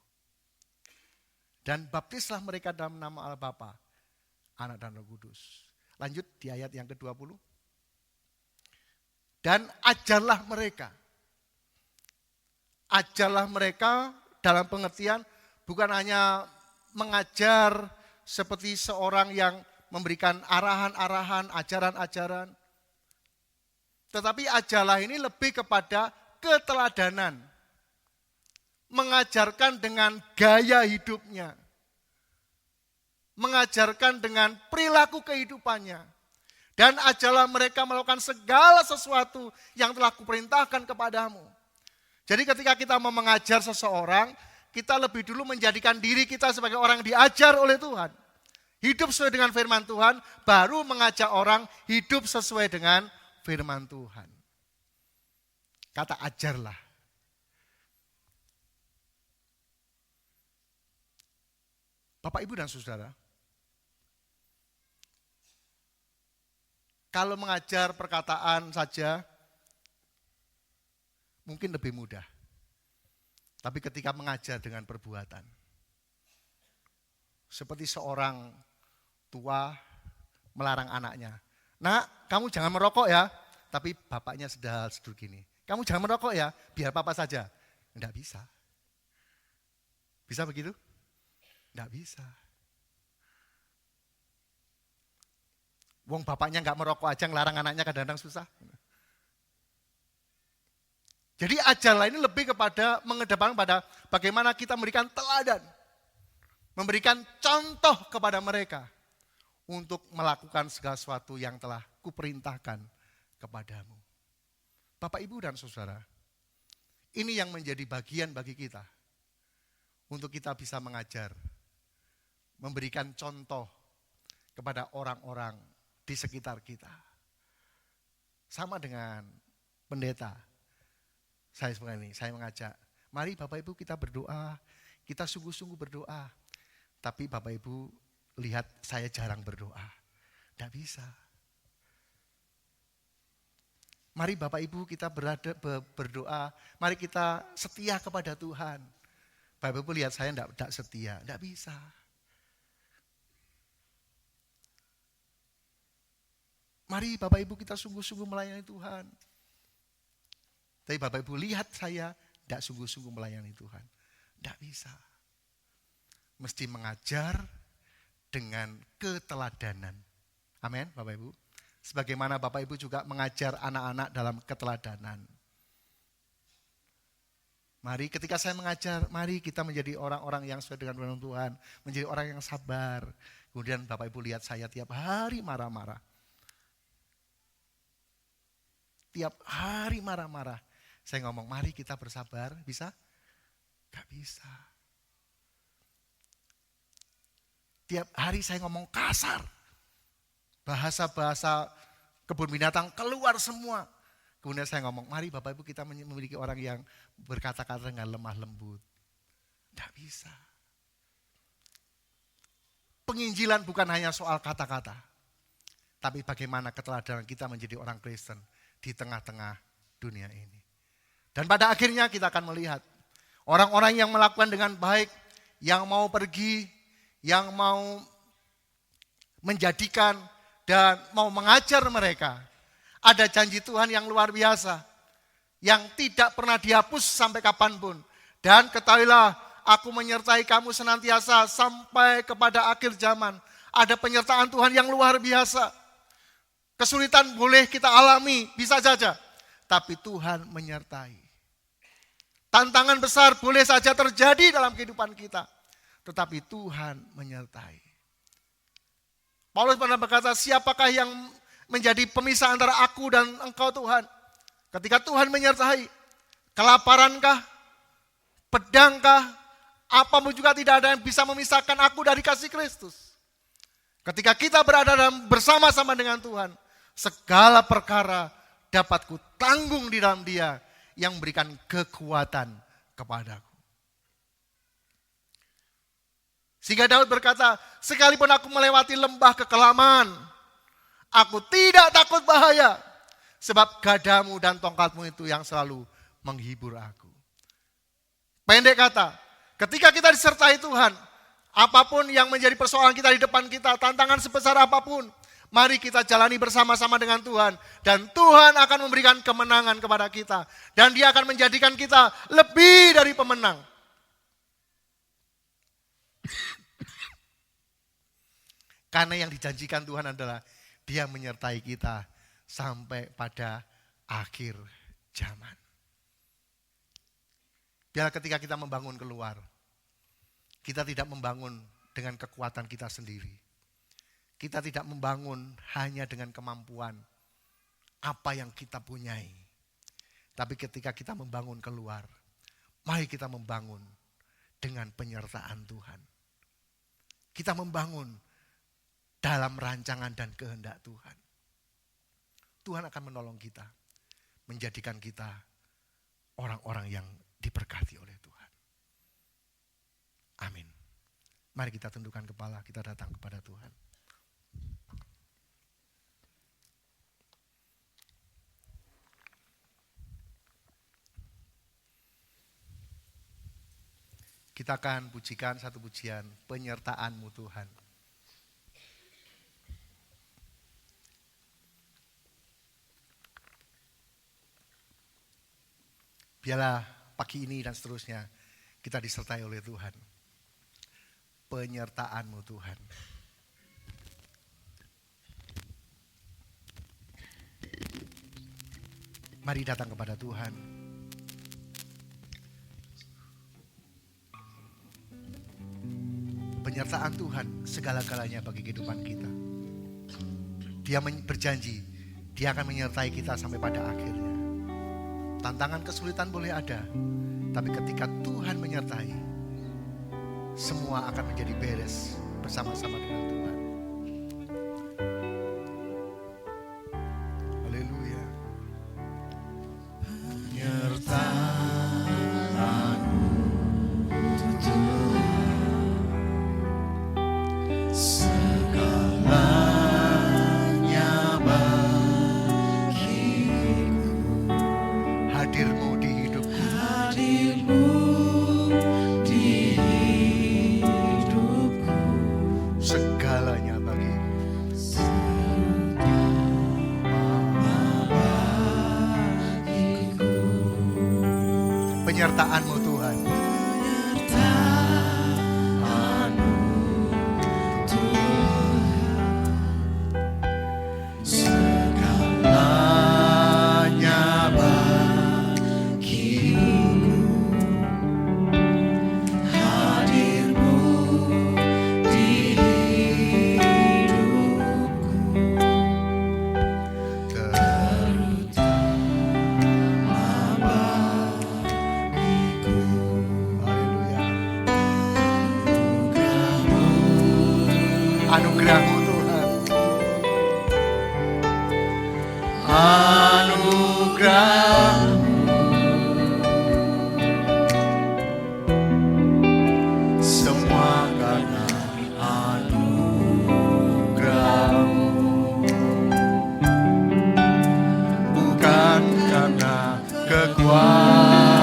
Dan baptislah mereka dalam nama Allah Bapa, Anak dan Roh Kudus. Lanjut di ayat yang ke-20. Dan ajarlah mereka. Ajarlah mereka dalam pengertian bukan hanya mengajar seperti seorang yang memberikan arahan-arahan, ajaran-ajaran. Tetapi ajarlah ini lebih kepada keteladanan. Mengajarkan dengan gaya hidupnya. Mengajarkan dengan perilaku kehidupannya. Dan ajarlah mereka melakukan segala sesuatu yang telah kuperintahkan kepadamu. Jadi ketika kita mau mengajar seseorang, kita lebih dulu menjadikan diri kita sebagai orang yang diajar oleh Tuhan. Hidup sesuai dengan firman Tuhan, baru mengajak orang hidup sesuai dengan firman Tuhan. Kata ajarlah. Bapak, Ibu, dan Saudara, kalau mengajar perkataan saja, mungkin lebih mudah. Tapi ketika mengajar dengan perbuatan, seperti seorang tua melarang anaknya. Nak, kamu jangan merokok ya. Tapi bapaknya sedal-sedul gini. Kamu jangan merokok ya, biar papa saja. Enggak bisa. Bisa begitu? Enggak bisa. Wong bapaknya enggak merokok aja, ngelarang anaknya kadang-kadang susah. Jadi ajaran ini lebih kepada mengedepankan pada bagaimana kita memberikan teladan. Memberikan contoh kepada mereka untuk melakukan segala sesuatu yang telah kuperintahkan kepadamu. Bapak, Ibu, dan Saudara, ini yang menjadi bagian bagi kita untuk kita bisa mengajar, memberikan contoh kepada orang-orang di sekitar kita. Sama dengan pendeta, saya mengajak, mari Bapak Ibu kita berdoa, kita sungguh-sungguh berdoa. Tapi Bapak Ibu lihat saya jarang berdoa, tidak bisa. Mari Bapak Ibu kita berdoa, mari kita setia kepada Tuhan. Bapak Ibu lihat saya tidak setia, tidak bisa. Mari Bapak Ibu kita sungguh-sungguh melayani Tuhan. Tapi Bapak Ibu lihat saya tidak sungguh-sungguh melayani Tuhan. Tidak bisa. Mesti mengajar dengan keteladanan. Amin Bapak Ibu. Sebagaimana Bapak Ibu juga mengajar anak-anak dalam keteladanan. Mari ketika saya mengajar, mari kita menjadi orang-orang yang sesuai dengan firman Tuhan. Menjadi orang yang sabar. Kemudian Bapak Ibu lihat saya tiap hari marah-marah. Tiap hari marah-marah. Saya ngomong, mari kita bersabar. Bisa? Gak bisa. Tiap hari saya ngomong kasar. Bahasa-bahasa kebun binatang keluar semua. Kemudian saya ngomong, mari Bapak Ibu kita memiliki orang yang berkata-kata dengan lemah lembut. Tidak bisa. Penginjilan bukan hanya soal kata-kata. Tapi bagaimana keteladanan kita menjadi orang Kristen di tengah-tengah dunia ini. Dan pada akhirnya kita akan melihat orang-orang yang melakukan dengan baik, yang mau pergi, yang mau menjadikan dan mau mengajar mereka. Ada janji Tuhan yang luar biasa, yang tidak pernah dihapus sampai kapanpun. Dan ketahuilah, aku menyertai kamu senantiasa sampai kepada akhir zaman. Ada penyertaan Tuhan yang luar biasa. Kesulitan boleh kita alami, bisa saja. Tapi Tuhan menyertai. Tantangan besar boleh saja terjadi dalam kehidupan kita. Tetapi Tuhan menyertai. Paulus pernah berkata, siapakah yang menjadi pemisah antara aku dan engkau Tuhan? Ketika Tuhan menyertai, kelaparankah, pedangkah, apapun juga tidak ada yang bisa memisahkan aku dari kasih Kristus. Ketika kita berada bersama-sama dengan Tuhan, segala perkara dapat kutanggung di dalam Dia yang memberikan kekuatan kepadaku. Sehingga Daud berkata, sekalipun aku melewati lembah kekelaman, aku tidak takut bahaya. Sebab gadamu dan tongkatmu itu yang selalu menghibur aku. Pendek kata, ketika kita disertai Tuhan, apapun yang menjadi persoalan kita di depan kita, tantangan sebesar apapun, mari kita jalani bersama-sama dengan Tuhan. Dan Tuhan akan memberikan kemenangan kepada kita. Dan Dia akan menjadikan kita lebih dari pemenang. Karena yang dijanjikan Tuhan adalah Dia menyertai kita sampai pada akhir zaman. Biar ketika kita membangun keluar, kita tidak membangun dengan kekuatan kita sendiri. Kita tidak membangun hanya dengan kemampuan apa yang kita punyai. Tapi ketika kita membangun keluar, mari kita membangun dengan penyertaan Tuhan. Kita membangun dalam rancangan dan kehendak Tuhan. Tuhan akan menolong kita, menjadikan kita orang-orang yang diberkati oleh Tuhan. Amin. Mari kita tundukkan kepala, kita datang kepada Tuhan. Kita akan pujikan satu pujian, penyertaan-Mu Tuhan. Biarlah pagi ini dan seterusnya kita disertai oleh Tuhan. Penyertaan-Mu Tuhan. Mari datang kepada Tuhan. Penyertaan Tuhan segala-galanya bagi kehidupan kita. Dia berjanji, Dia akan menyertai kita sampai pada akhirnya. Tantangan kesulitan boleh ada, tapi ketika Tuhan menyertai, semua akan menjadi beres bersama-sama dengan Tuhan. Haleluya. Penyertaan-Mu segalanya bagiku. Hadir-Mu di hidupku. Hadir-Mu di hidupku. Segalanya bagiku. Penyertaan-Mu Tuhan. Penyertaan-Mu Tuhan. Segalanya bagiku. Hadir-Mu di hidupku. Terutama bagiku. Haleluya. Anugerah-Mu, Anugerah-Mu Tuhan. anugerah-Mu, semua karena anugerah-Mu, bukan karena kekuatanku.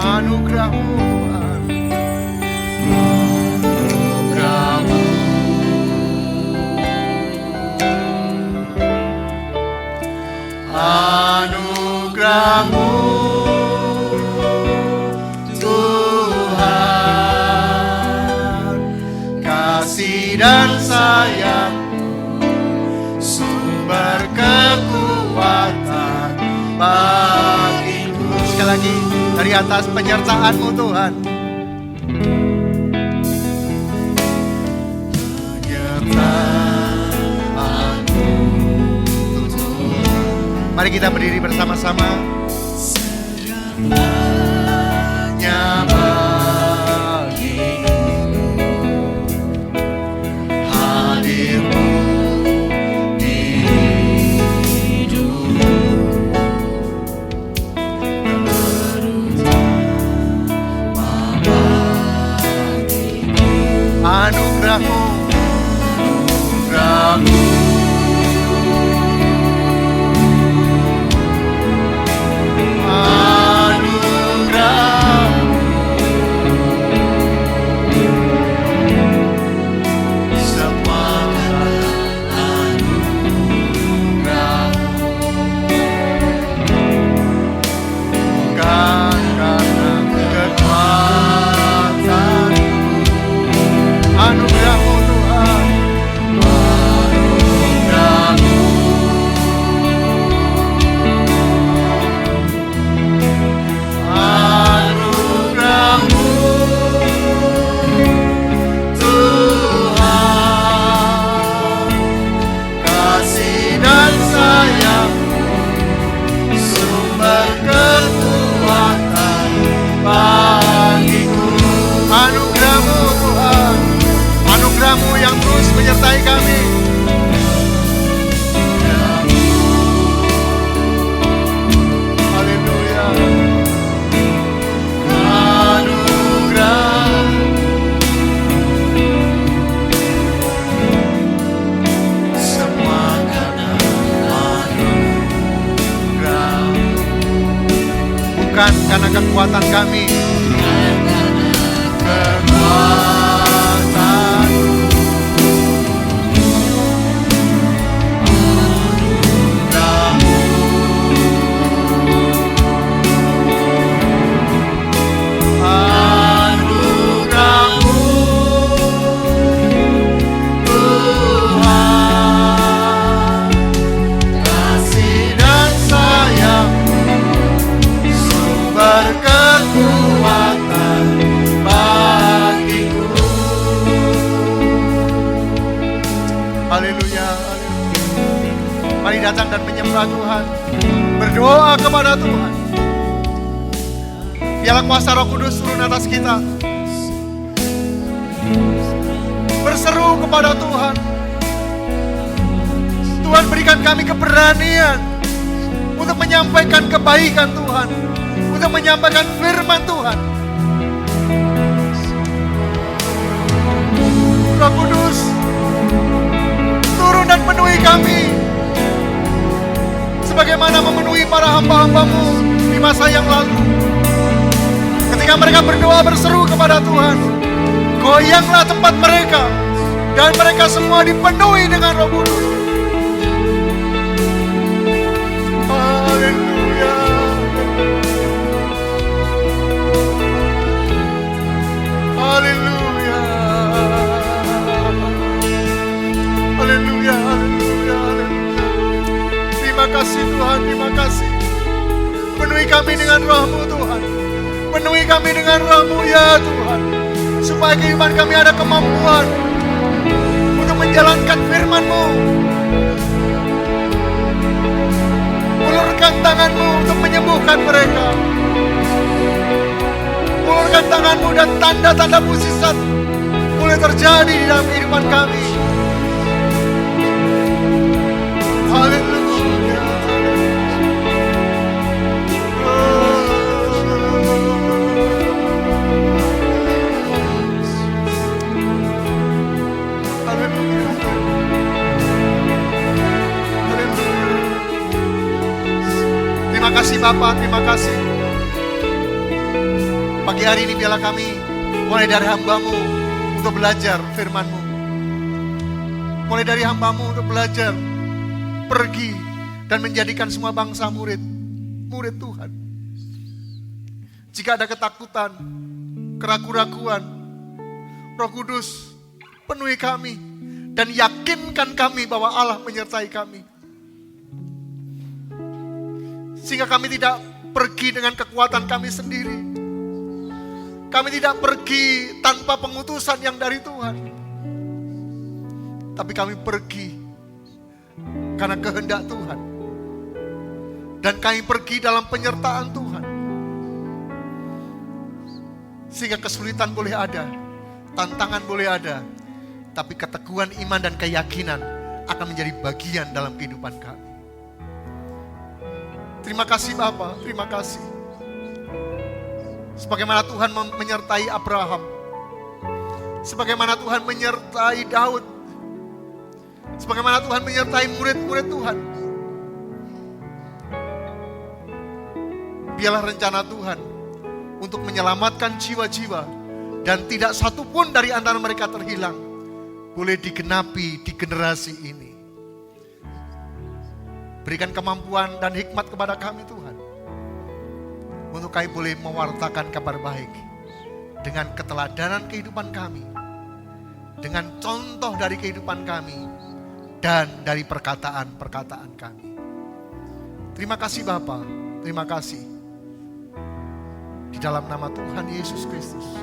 Anugerah-Mu Tuhan. Anugerah-Mu, anugerah-Mu Tuhan, kasih dan sayang-Mu, sumber kekuatan bagiku. Sekali lagi dari atas, penyertaan-Mu Tuhan. Penyertaan-Mu Tuhan, Mari kita berdiri bersama-sama. segalanya bagiku. Hadir-Mu di hidupku. Terutama bagiku. Anugerah-Mu. Anugerah-Mu, anugerah-Mu, semua karena anugerah-Mu, bukan karena kekuatanku. Anugerah-Mu Tuhan. Anugerah-Mu, anugerah-Mu Tuhan, kasih dan sayang-Mu, sumber kekuatan bagiku. Anugerah-Mu Tuhan. Anugerah-Mu yang terus menyertai kami. Haleluya. Anugerah, semua karena anugerah, Bukan karena kekuatan kami, kekuatan, anugerah-Mu Haleluya. Mari datang dan menyembah Tuhan. Berdoa kepada Tuhan. Biarlah kuasa Roh Kudus turun atas kita. Berseru kepada Tuhan. Tuhan, berikan kami keberanian untuk menyampaikan kebaikan Tuhan, untuk menyampaikan firman Tuhan. Roh Kudus, turun dan penuhi kami sebagaimana memenuhi para hamba-hamba-Mu di masa yang lalu. Ketika mereka berdoa berseru kepada Tuhan, goyanglah tempat mereka dan mereka semua dipenuhi dengan Roh Kudus. Haleluya. Haleluya. Haleluya. Haleluya. Terima kasih Tuhan, terima kasih. Penuhi kami dengan Roh-Mu Tuhan. Penuhi kami dengan Roh-Mu ya Tuhan. Supaya kehidupan kami ada kemampuan untuk menjalankan firman-Mu. Ulurkan tangan-Mu untuk menyembuhkan mereka. Ulurkan tangan-Mu dan tanda-tanda mukjizat mulai terjadi di dalam kehidupan kami. Haleluya. Terima kasih Bapak, terima kasih. Pagi hari ini biarlah kami mulai dari hamba-Mu untuk belajar firman-Mu. Mulai dari hamba-Mu untuk belajar, pergi dan menjadikan semua bangsa murid Tuhan. Jika ada ketakutan, keraguan-raguan, Roh Kudus penuhi kami dan yakinkan kami bahwa Allah menyertai kami. Sehingga kami tidak pergi dengan kekuatan kami sendiri. Kami tidak pergi tanpa pengutusan yang dari Tuhan. Tapi kami pergi karena kehendak Tuhan. Dan kami pergi dalam penyertaan Tuhan. Sehingga kesulitan boleh ada, tantangan boleh ada, tapi keteguhan iman dan keyakinan akan menjadi bagian dalam kehidupan kami. Terima kasih Bapa, terima kasih. Sebagaimana Tuhan menyertai Abraham, sebagaimana Tuhan menyertai Daud, sebagaimana Tuhan menyertai murid-murid Tuhan. Biarlah rencana Tuhan untuk menyelamatkan jiwa-jiwa dan tidak satu pun dari antara mereka terhilang boleh digenapi di generasi ini. Berikan kemampuan dan hikmat kepada kami Tuhan, untuk kami boleh mewartakan kabar baik dengan keteladanan kehidupan kami, dengan contoh dari kehidupan kami, dan dari perkataan-perkataan kami. Terima kasih Bapa, terima kasih. Di dalam nama Tuhan Yesus Kristus,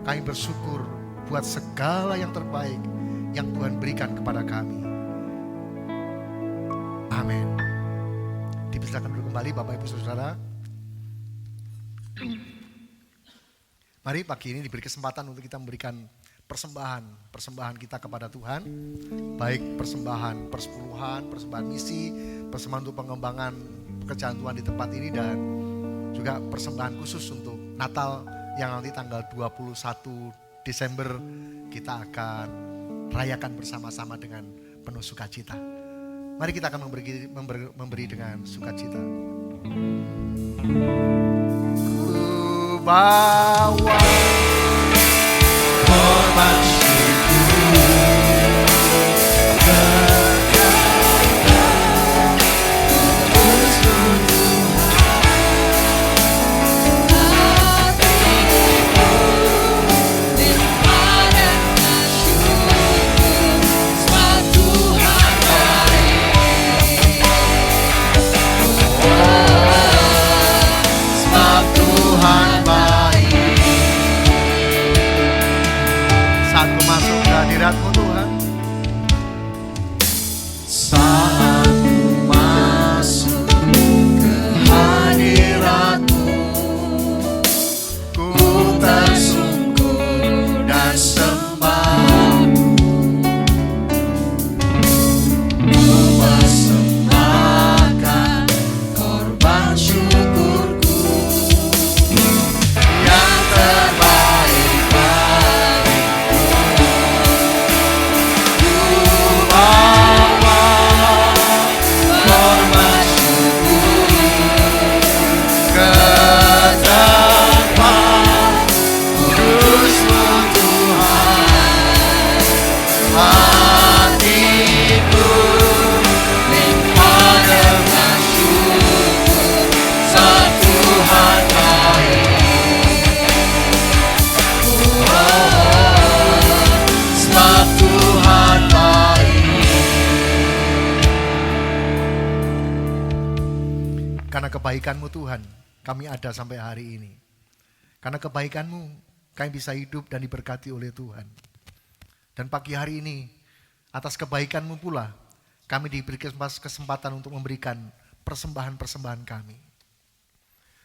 kami bersyukur buat segala yang terbaik yang Tuhan berikan kepada kami. Amin. Dipersilakan dulu kembali Bapak Ibu Saudara. Mari pagi ini diberi kesempatan untuk kita memberikan persembahan kita kepada Tuhan. Baik persembahan persepuluhan, persembahan misi, persembahan untuk pengembangan pekerjaan Tuhan di tempat ini, dan juga persembahan khusus untuk Natal yang nanti tanggal 21 Desember kita akan rayakan bersama-sama dengan penuh sukacita. Mari kita akan memberi dengan sukacita. Ku bawa korban Karena kebaikan-Mu Tuhan, kami ada sampai hari ini. Karena kebaikan-Mu, kami bisa hidup dan diberkati oleh Tuhan. Dan pagi hari ini, atas kebaikan-Mu pula, kami diberi kesempatan untuk memberikan persembahan-persembahan kami.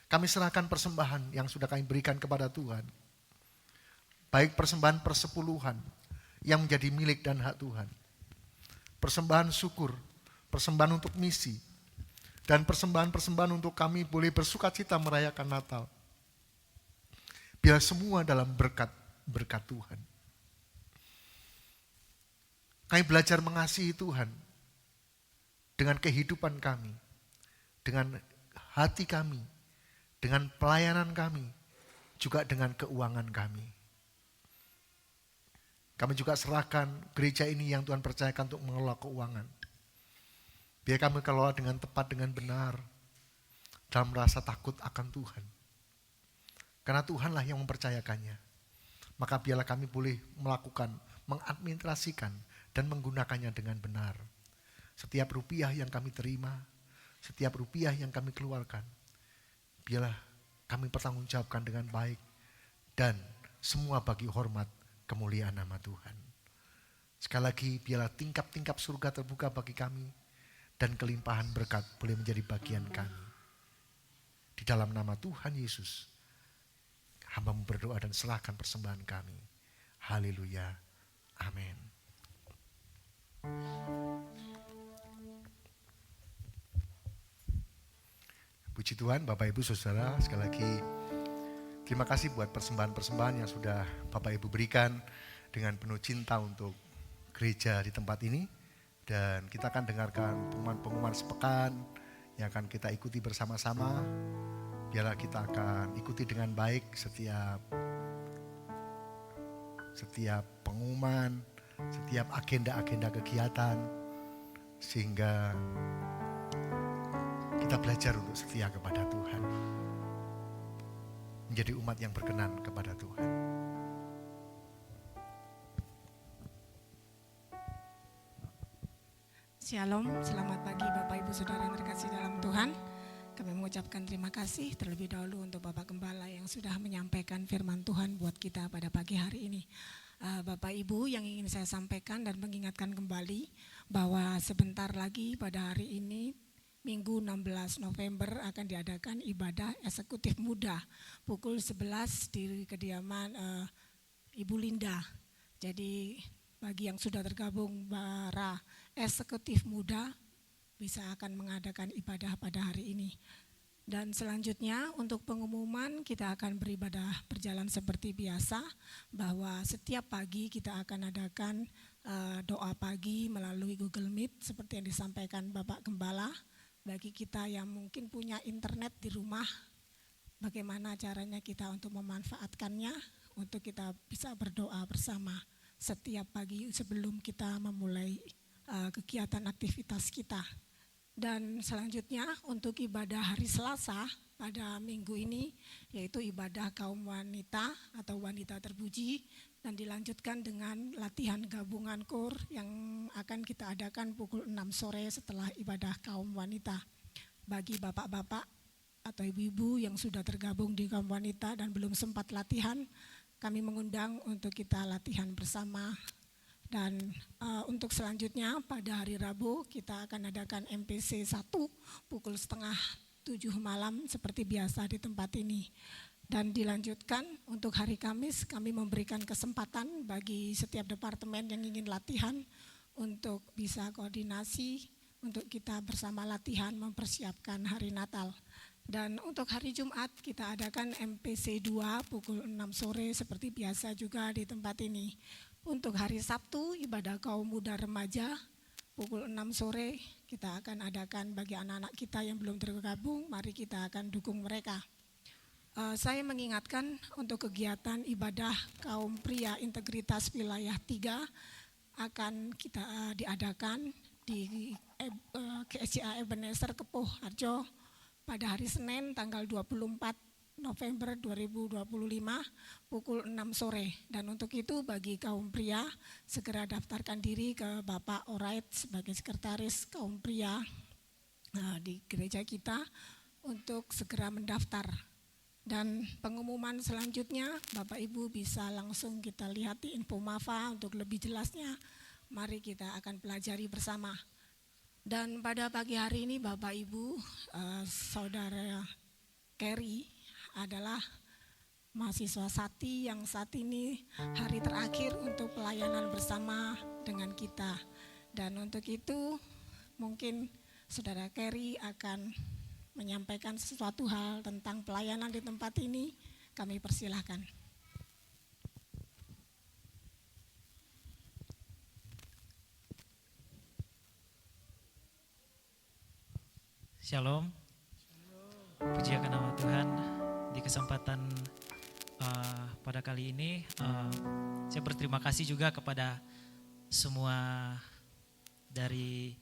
Kami serahkan persembahan yang sudah kami berikan kepada Tuhan. Baik persembahan persepuluhan yang menjadi milik dan hak Tuhan. Persembahan syukur, persembahan untuk misi, dan persembahan-persembahan untuk kami boleh bersukacita merayakan Natal. Biar semua dalam berkat Tuhan. Kami belajar mengasihi Tuhan dengan kehidupan kami, dengan hati kami, dengan pelayanan kami, juga dengan keuangan kami. Kami juga serahkan gereja ini yang Tuhan percayakan untuk mengelola keuangan. Biar kami kelola dengan tepat, dengan benar, dalam rasa takut akan Tuhan. Karena Tuhanlah yang mempercayakannya. Maka biarlah kami boleh melakukan, mengadministrasikan, dan menggunakannya dengan benar. Setiap rupiah yang kami terima, setiap rupiah yang kami keluarkan, biarlah kami pertanggungjawabkan dengan baik, dan semua bagi hormat kemuliaan nama Tuhan. Sekali lagi, biarlah tingkap-tingkap surga terbuka bagi kami, dan kelimpahan berkat boleh menjadi bagian kami. Di dalam nama Tuhan Yesus, hamba-Mu berdoa dan serahkan persembahan kami. Haleluya. Amin. Puji Tuhan, Bapak Ibu Saudara, sekali lagi terima kasih buat persembahan-persembahan yang sudah Bapak Ibu berikan dengan penuh cinta untuk gereja di tempat ini. Dan kita akan dengarkan pengumuman sepekan yang akan kita ikuti bersama-sama. Biarlah kita akan ikuti dengan baik setiap pengumuman, setiap agenda-agenda kegiatan, sehingga kita belajar untuk setia kepada Tuhan, menjadi umat yang berkenan kepada Tuhan. Shalom, selamat pagi Bapak Ibu Saudara yang terkasih dalam Tuhan. Kami mengucapkan terima kasih terlebih dahulu untuk Bapak Gembala yang sudah menyampaikan firman Tuhan buat kita pada pagi hari ini. Bapak Ibu, yang ingin saya sampaikan dan mengingatkan kembali bahwa sebentar lagi pada hari ini Minggu 16 November akan diadakan ibadah eksekutif muda pukul 11 di kediaman Ibu Linda. Jadi bagi yang sudah tergabung para eksekutif muda bisa akan mengadakan ibadah pada hari ini. Dan selanjutnya untuk pengumuman kita akan beribadah berjalan seperti biasa, bahwa setiap pagi kita akan adakan doa pagi melalui Google Meet seperti yang disampaikan Bapak Gembala. Bagi kita yang mungkin punya internet di rumah, bagaimana caranya kita untuk memanfaatkannya untuk kita bisa berdoa bersama setiap pagi sebelum kita memulai kegiatan aktivitas kita. Dan selanjutnya untuk ibadah hari Selasa pada minggu ini, yaitu ibadah kaum wanita atau wanita terpuji, dan dilanjutkan dengan latihan gabungan KOR yang akan kita adakan pukul 6 sore setelah ibadah kaum wanita. Bagi bapak-bapak atau ibu-ibu yang sudah tergabung di kaum wanita dan belum sempat latihan, kami mengundang untuk kita latihan bersama. Dan untuk selanjutnya pada hari Rabu kita akan adakan MPC 1 pukul 6:30 malam seperti biasa di tempat ini. Dan dilanjutkan untuk hari Kamis kami memberikan kesempatan bagi setiap departemen yang ingin latihan untuk bisa koordinasi untuk kita bersama latihan mempersiapkan hari Natal. Dan untuk hari Jumat kita adakan MPC 2 pukul 6 sore seperti biasa juga di tempat ini. Untuk hari Sabtu ibadah kaum muda remaja pukul 6 sore kita akan adakan bagi anak-anak kita yang belum tergabung, mari kita akan dukung mereka. Saya mengingatkan untuk kegiatan ibadah kaum pria integritas wilayah 3 akan kita diadakan di GSCA Ebenezer Kepuh Harjo pada hari Senin tanggal 24 November 2025 pukul 6 sore. Dan untuk itu bagi kaum pria segera daftarkan diri ke Bapak Orait sebagai sekretaris kaum pria di gereja kita untuk segera mendaftar. Dan pengumuman selanjutnya Bapak Ibu bisa langsung kita lihat di Info Mafa untuk lebih jelasnya. Mari kita akan pelajari bersama. Dan pada pagi hari ini Bapak Ibu, Saudara Kerry adalah mahasiswa Sati yang saat ini hari terakhir untuk pelayanan bersama dengan kita. Dan untuk itu mungkin Saudara Kerry akan menyampaikan sesuatu hal tentang pelayanan di tempat ini. Kami persilahkan. Shalom. Puji akan nama Tuhan. Di kesempatan pada kali ini saya berterima kasih juga kepada semua dari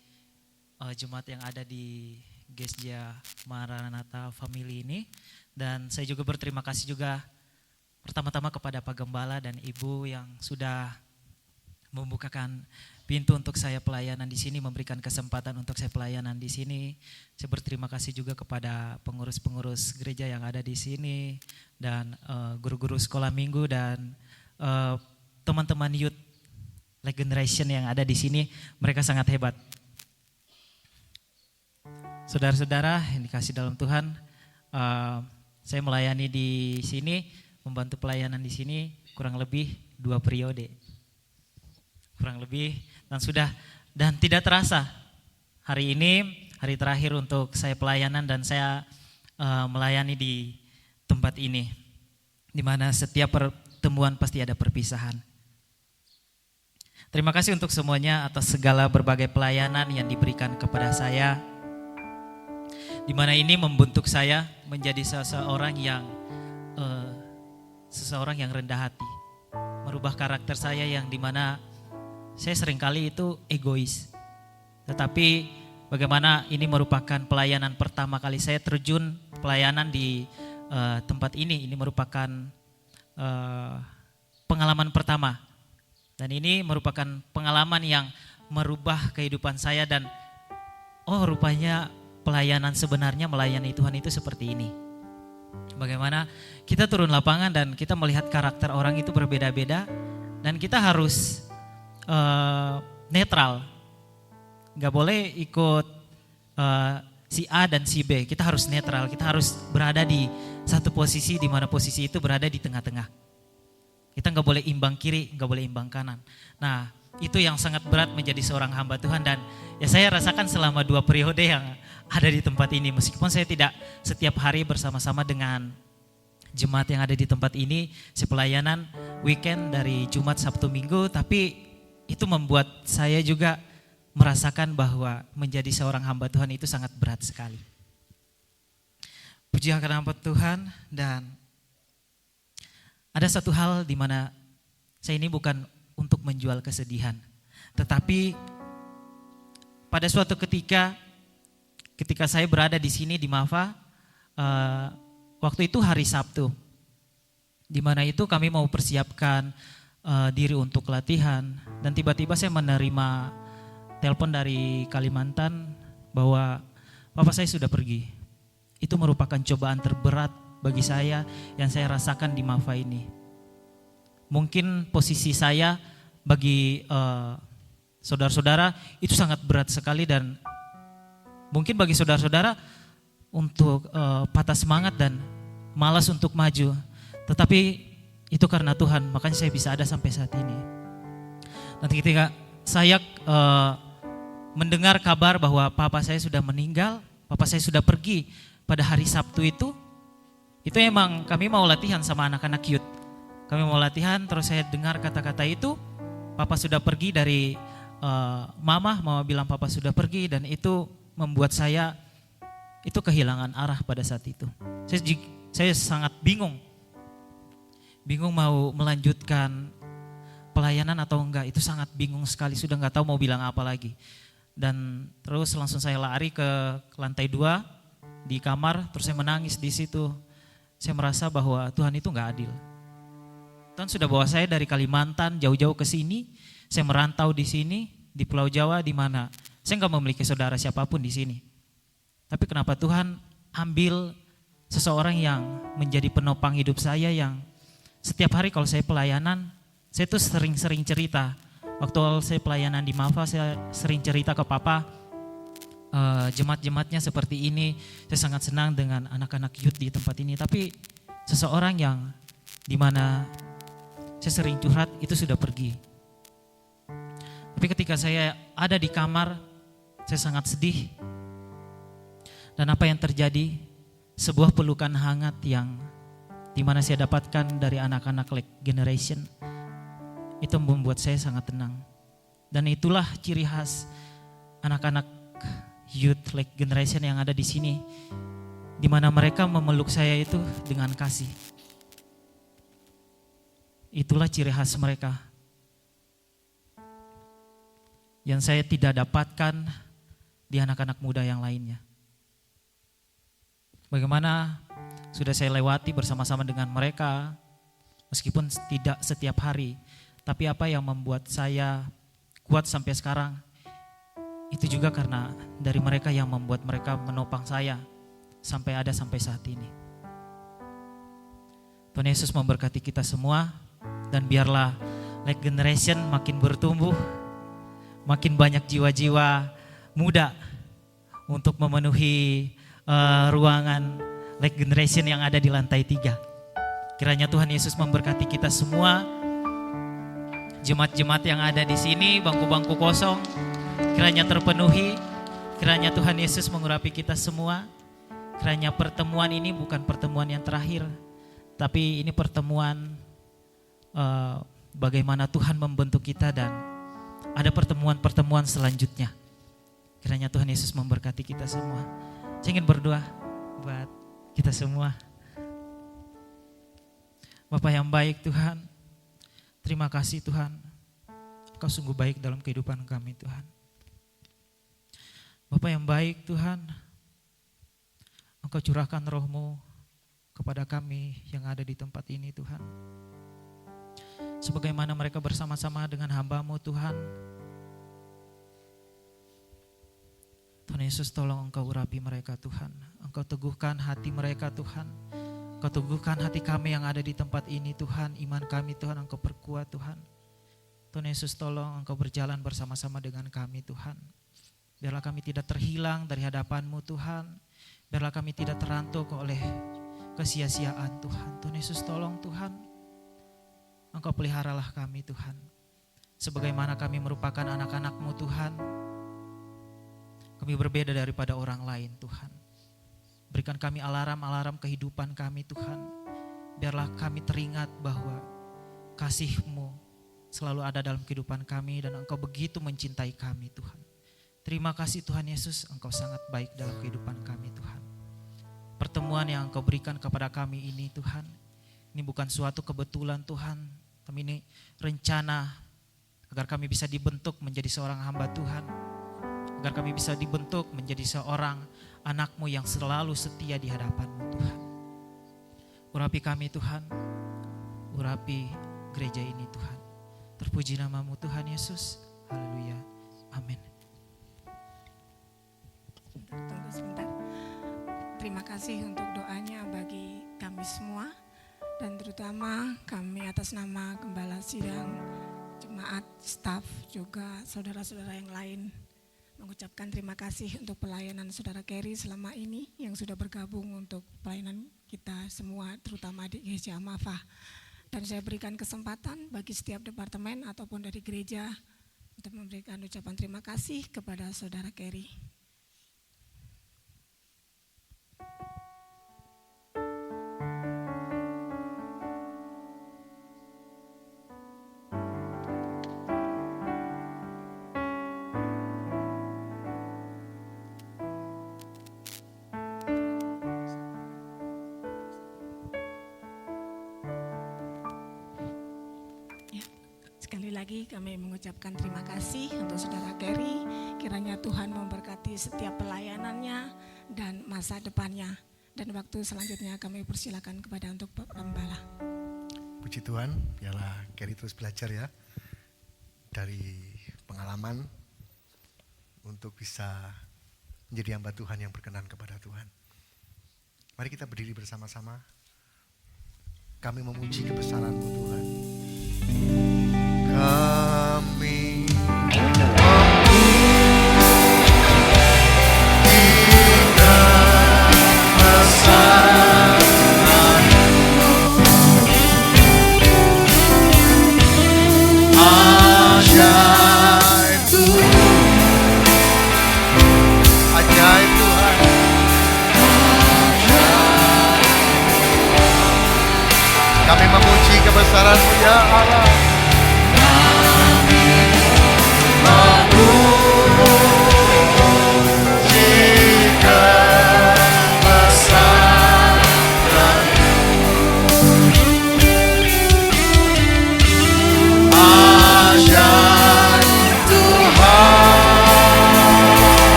jemaat yang ada di Gesja Maranatha Family ini, dan saya juga berterima kasih juga pertama-tama kepada Pak Gembala dan Ibu yang sudah membukakan pintu untuk saya pelayanan di sini, memberikan kesempatan untuk saya pelayanan di sini. Saya berterima kasih juga kepada pengurus-pengurus gereja yang ada di sini dan guru-guru sekolah minggu dan teman-teman youth like generation yang ada di sini. Mereka sangat hebat. Saudara-saudara yang dikasih dalam Tuhan, saya melayani di sini, membantu pelayanan di sini kurang lebih 2 periode. Kurang lebih dan tidak terasa hari ini hari terakhir untuk saya pelayanan dan saya melayani di tempat ini, di mana setiap pertemuan pasti ada perpisahan. Terima kasih untuk semuanya atas segala berbagai pelayanan yang diberikan kepada saya, di mana ini membentuk saya menjadi seseorang yang rendah hati, merubah karakter saya yang dimana saya seringkali itu egois. Tetapi bagaimana ini merupakan pelayanan pertama kali saya terjun pelayanan di tempat ini merupakan pengalaman pertama. Dan ini merupakan pengalaman yang merubah kehidupan saya dan rupanya pelayanan sebenarnya melayani Tuhan itu seperti ini. Bagaimana kita turun lapangan dan kita melihat karakter orang itu berbeda-beda dan kita harus netral. Gak boleh ikut si A dan si B, kita harus netral, kita harus berada di satu posisi di mana posisi itu berada di tengah-tengah. Kita gak boleh imbang kiri, gak boleh imbang kanan. Nah itu yang sangat berat menjadi seorang hamba Tuhan dan ya saya rasakan selama 2 periode yang ada di tempat ini. Meskipun saya tidak setiap hari bersama-sama dengan jemaat yang ada di tempat ini, saya pelayanan weekend dari Jumat, Sabtu, Minggu, tapi itu membuat saya juga merasakan bahwa menjadi seorang hamba Tuhan itu sangat berat sekali. Puji akan nama Tuhan, dan ada satu hal di mana saya ini bukan untuk menjual kesedihan, tetapi pada suatu ketika saya berada di sini di Mafa, waktu itu hari Sabtu, di mana itu kami mau persiapkan diri untuk latihan, dan tiba-tiba saya menerima telepon dari Kalimantan bahwa Bapak saya sudah pergi. Itu merupakan cobaan terberat bagi saya yang saya rasakan di Mafa ini. Mungkin posisi saya bagi saudara-saudara itu sangat berat sekali, dan mungkin bagi saudara-saudara untuk patah semangat dan malas untuk maju. Tetapi itu karena Tuhan, makanya saya bisa ada sampai saat ini. Nanti ketika saya mendengar kabar bahwa papa saya sudah meninggal, papa saya sudah pergi pada hari Sabtu itu emang kami mau latihan sama anak-anak youth. Kami mau latihan, terus saya dengar kata-kata itu, papa sudah pergi dari mama bilang papa sudah pergi, dan itu membuat saya itu kehilangan arah pada saat itu. Saya sangat bingung mau melanjutkan pelayanan atau enggak, itu sangat bingung sekali, sudah enggak tahu mau bilang apa lagi. Dan terus langsung saya lari ke lantai 2 di kamar, terus saya menangis di situ. Saya merasa bahwa Tuhan itu enggak adil. Tuhan sudah bawa saya dari Kalimantan jauh-jauh ke sini, saya merantau di sini di Pulau Jawa, di mana saya enggak memiliki saudara siapapun di sini. Tapi kenapa Tuhan ambil seseorang yang menjadi penopang hidup saya, yang setiap hari kalau saya pelayanan, saya tuh sering-sering cerita. Waktu saya pelayanan di Malva, saya sering cerita ke Papa, jemaat-jemaatnya seperti ini, saya sangat senang dengan anak-anak youth di tempat ini. Tapi seseorang yang dimana saya sering curhat itu sudah pergi. Tapi ketika saya ada di kamar, saya sangat sedih. Dan apa yang terjadi? Sebuah pelukan hangat yang dimana saya dapatkan dari anak-anak Like Generation, itu membuat saya sangat tenang. Dan itulah ciri khas anak-anak youth Like Generation yang ada di sini, dimana mereka memeluk saya itu dengan kasih. Itulah ciri khas mereka yang saya tidak dapatkan di anak-anak muda yang lainnya. Bagaimana sudah saya lewati bersama-sama dengan mereka, meskipun tidak setiap hari, tapi apa yang membuat saya kuat sampai sekarang, itu juga karena dari mereka yang membuat mereka menopang saya sampai ada sampai saat ini. Tuhan Yesus memberkati kita semua, dan biarlah Like Generation makin bertumbuh, makin banyak jiwa-jiwa muda untuk memenuhi ruangan Like Generation yang ada di lantai 3. Kiranya Tuhan Yesus memberkati kita semua. Jemaat-jemaat yang ada di sini, bangku-bangku kosong, kiranya terpenuhi. Kiranya Tuhan Yesus mengurapi kita semua. Kiranya pertemuan ini bukan pertemuan yang terakhir, tapi ini pertemuan bagaimana Tuhan membentuk kita, dan ada pertemuan-pertemuan selanjutnya. Kiranya Tuhan Yesus memberkati kita semua. Saya ingin berdoa buat kita semua. Bapa yang baik Tuhan, terima kasih Tuhan, Engkau sungguh baik dalam kehidupan kami Tuhan. Bapa yang baik Tuhan, Engkau curahkan roh-Mu kepada kami yang ada di tempat ini Tuhan. Sebagaimana mereka bersama-sama dengan hamba-Mu Tuhan, Tuhan Yesus tolong Engkau urapi mereka Tuhan. Engkau teguhkan hati mereka Tuhan. Engkau teguhkan hati kami yang ada di tempat ini Tuhan. Iman kami Tuhan Engkau perkuat Tuhan. Tuhan Yesus tolong Engkau berjalan bersama-sama dengan kami Tuhan. Biarlah kami tidak terhilang dari hadapan-Mu Tuhan. Biarlah kami tidak terantuk oleh kesia-siaan Tuhan. Tuhan Yesus tolong Tuhan, Engkau peliharalah kami Tuhan. Sebagaimana kami merupakan anak-anak-Mu Tuhan, kami berbeda daripada orang lain Tuhan. Berikan kami alarm-alarm kehidupan kami Tuhan. Biarlah kami teringat bahwa kasih-Mu selalu ada dalam kehidupan kami, dan Engkau begitu mencintai kami Tuhan. Terima kasih Tuhan Yesus, Engkau sangat baik dalam kehidupan kami Tuhan. Pertemuan yang Engkau berikan kepada kami ini Tuhan, ini bukan suatu kebetulan Tuhan, tapi ini rencana agar kami bisa dibentuk menjadi seorang hamba Tuhan. Agar kami bisa dibentuk menjadi seorang anak-Mu yang selalu setia di hadapan-Mu Tuhan. Urapi kami Tuhan, urapi gereja ini Tuhan. Terpuji nama-Mu Tuhan Yesus, haleluya, amin. Tunggu sebentar. Terima kasih untuk doanya bagi kami semua, dan terutama kami atas nama Gembala Sidang, jemaat, staf, juga saudara-saudara yang lain, mengucapkan terima kasih untuk pelayanan Saudara Kerry selama ini yang sudah bergabung untuk pelayanan kita semua, terutama di Gereja Malva. Dan saya berikan kesempatan bagi setiap departemen ataupun dari gereja untuk memberikan ucapan terima kasih kepada Saudara Kerry. Sekali lagi kami mengucapkan terima kasih untuk Saudara Kerry. Kiranya Tuhan memberkati setiap pelayanannya dan masa depannya. Dan waktu selanjutnya kami persilakan kepada untuk Pak Gembala. Puji Tuhan, biarlah Kerry terus belajar ya dari pengalaman untuk bisa menjadi hamba Tuhan yang berkenan kepada Tuhan. Mari kita berdiri bersama-sama. Kami memuji kebesaran-Mu Tuhan. Kami ajaib Tuhan. Kami memuji kebesaran-Mu ya Allah. Memuji kebesaran-Mu. Ajaib Tuhan.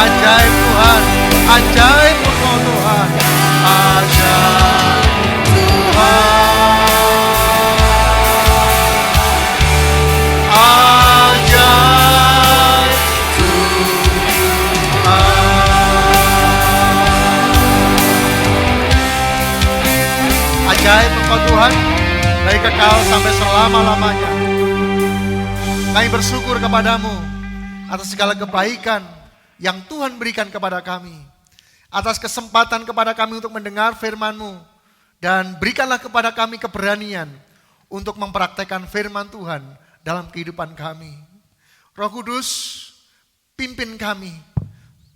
Ajaib Tuhan, ajaib Engkau Tuhan, ajaib Tuhan, ajaib Tuhan, ajaib Engkau Tuhan, dari kekal sampai selama-lamanya. Kami bersyukur kepadamu atas segala kebaikan yang Tuhan berikan kepada kami. Atas kesempatan kepada kami untuk mendengar firman-Mu. Dan berikanlah kepada kami keberanian untuk mempraktekkan firman Tuhan dalam kehidupan kami. Roh Kudus, pimpin kami,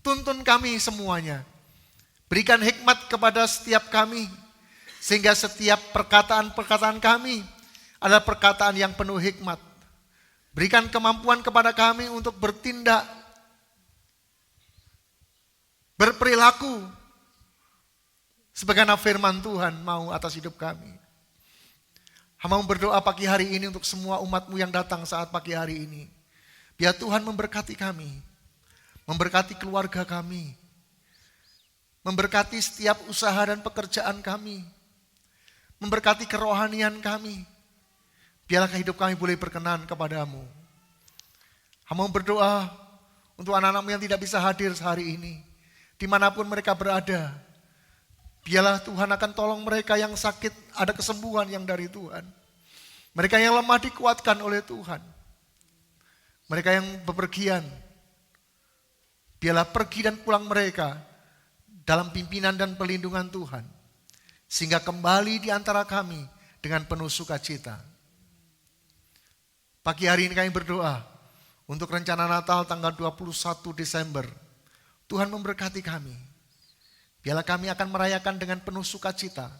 tuntun kami semuanya. Berikan hikmat kepada setiap kami, sehingga setiap perkataan-perkataan kami adalah perkataan yang penuh hikmat. Berikan kemampuan kepada kami untuk bertindak, berperilaku sebagaimana firman Tuhan mau atas hidup kami. Hamba berdoa pagi hari ini untuk semua umat-Mu yang datang saat pagi hari ini. Biar Tuhan memberkati kami, memberkati keluarga kami, memberkati setiap usaha dan pekerjaan kami, memberkati kerohanian kami. Biarlah hidup kami boleh berkenan kepadamu. Hamba berdoa untuk anak-anak-Mu yang tidak bisa hadir sehari ini. Dimanapun mereka berada, biarlah Tuhan akan tolong mereka yang sakit, ada kesembuhan yang dari Tuhan. Mereka yang lemah dikuatkan oleh Tuhan. Mereka yang bepergian, biarlah pergi dan pulang mereka dalam pimpinan dan perlindungan Tuhan. Sehingga kembali di antara kami dengan penuh sukacita. Pagi hari ini kami berdoa untuk rencana Natal tanggal 21 Desember. Tuhan memberkati kami. Biarlah kami akan merayakan dengan penuh sukacita.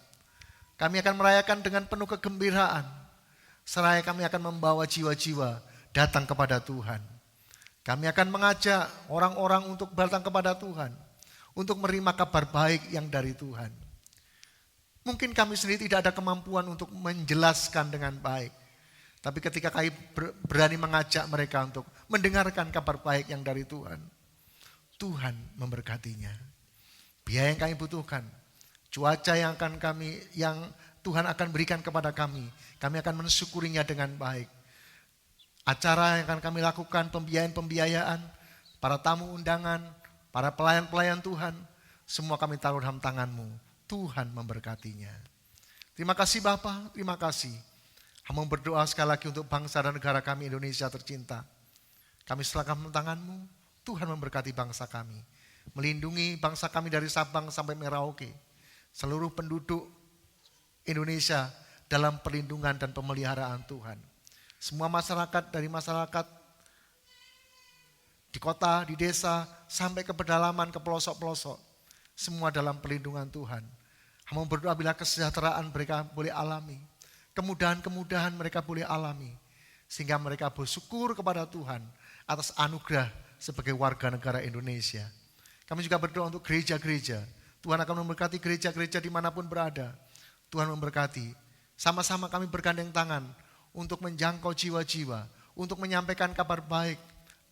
Kami akan merayakan dengan penuh kegembiraan. Seraya kami akan membawa jiwa-jiwa datang kepada Tuhan. Kami akan mengajak orang-orang untuk datang kepada Tuhan. Untuk menerima kabar baik yang dari Tuhan. Mungkin kami sendiri tidak ada kemampuan untuk menjelaskan dengan baik. Tapi ketika kami berani mengajak mereka untuk mendengarkan kabar baik yang dari Tuhan. Tuhan memberkatinya. Biaya yang kami butuhkan, cuaca yang Tuhan akan berikan kepada kami akan mensyukurinya dengan baik. Acara yang akan kami lakukan, pembiayaan, para tamu undangan, para pelayan-pelayan Tuhan, semua kami taruh dalam tangan-Mu. Tuhan memberkatinya. Terima kasih Bapa, terima kasih. Hamba berdoa sekali lagi untuk bangsa dan negara kami Indonesia tercinta. Kami serahkan tangan-Mu. Tuhan memberkati bangsa kami. Melindungi bangsa kami dari Sabang sampai Merauke. Seluruh penduduk Indonesia dalam perlindungan dan pemeliharaan Tuhan. Semua masyarakat, dari masyarakat di kota, di desa, sampai ke pedalaman, ke pelosok-pelosok. Semua dalam perlindungan Tuhan. Hamba berdoa bila kesejahteraan mereka boleh alami. Kemudahan-kemudahan mereka boleh alami. Sehingga mereka bersyukur kepada Tuhan atas anugerah sebagai warga negara Indonesia. Kami juga berdoa untuk gereja-gereja. Tuhan akan memberkati gereja-gereja dimanapun berada. Tuhan memberkati. Sama-sama kami bergandeng tangan untuk menjangkau jiwa-jiwa, untuk menyampaikan kabar baik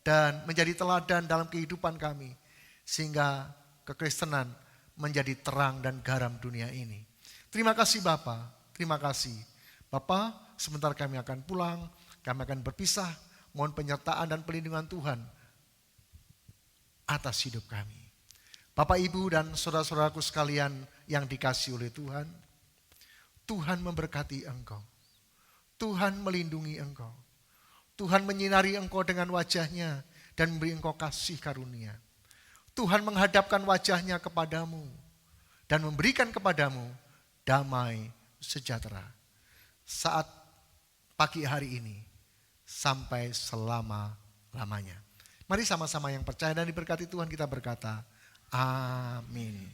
dan menjadi teladan dalam kehidupan kami. Sehingga kekristenan menjadi terang dan garam dunia ini. Terima kasih Bapa, terima kasih. Bapa, sebentar kami akan pulang, kami akan berpisah. mohon penyertaan dan pelindungan Tuhan atas hidup kami. Bapak, Ibu, dan saudara-saudaraku sekalian yang dikasihi oleh Tuhan, Tuhan memberkati engkau. Tuhan melindungi engkau. Tuhan menyinari engkau dengan wajahnya dan memberi engkau kasih karunia. Tuhan menghadapkan wajahnya kepadamu dan memberikan kepadamu damai sejahtera. Saat pagi hari ini sampai selama-lamanya. Mari sama-sama yang percaya dan diberkati Tuhan kita berkata, amin.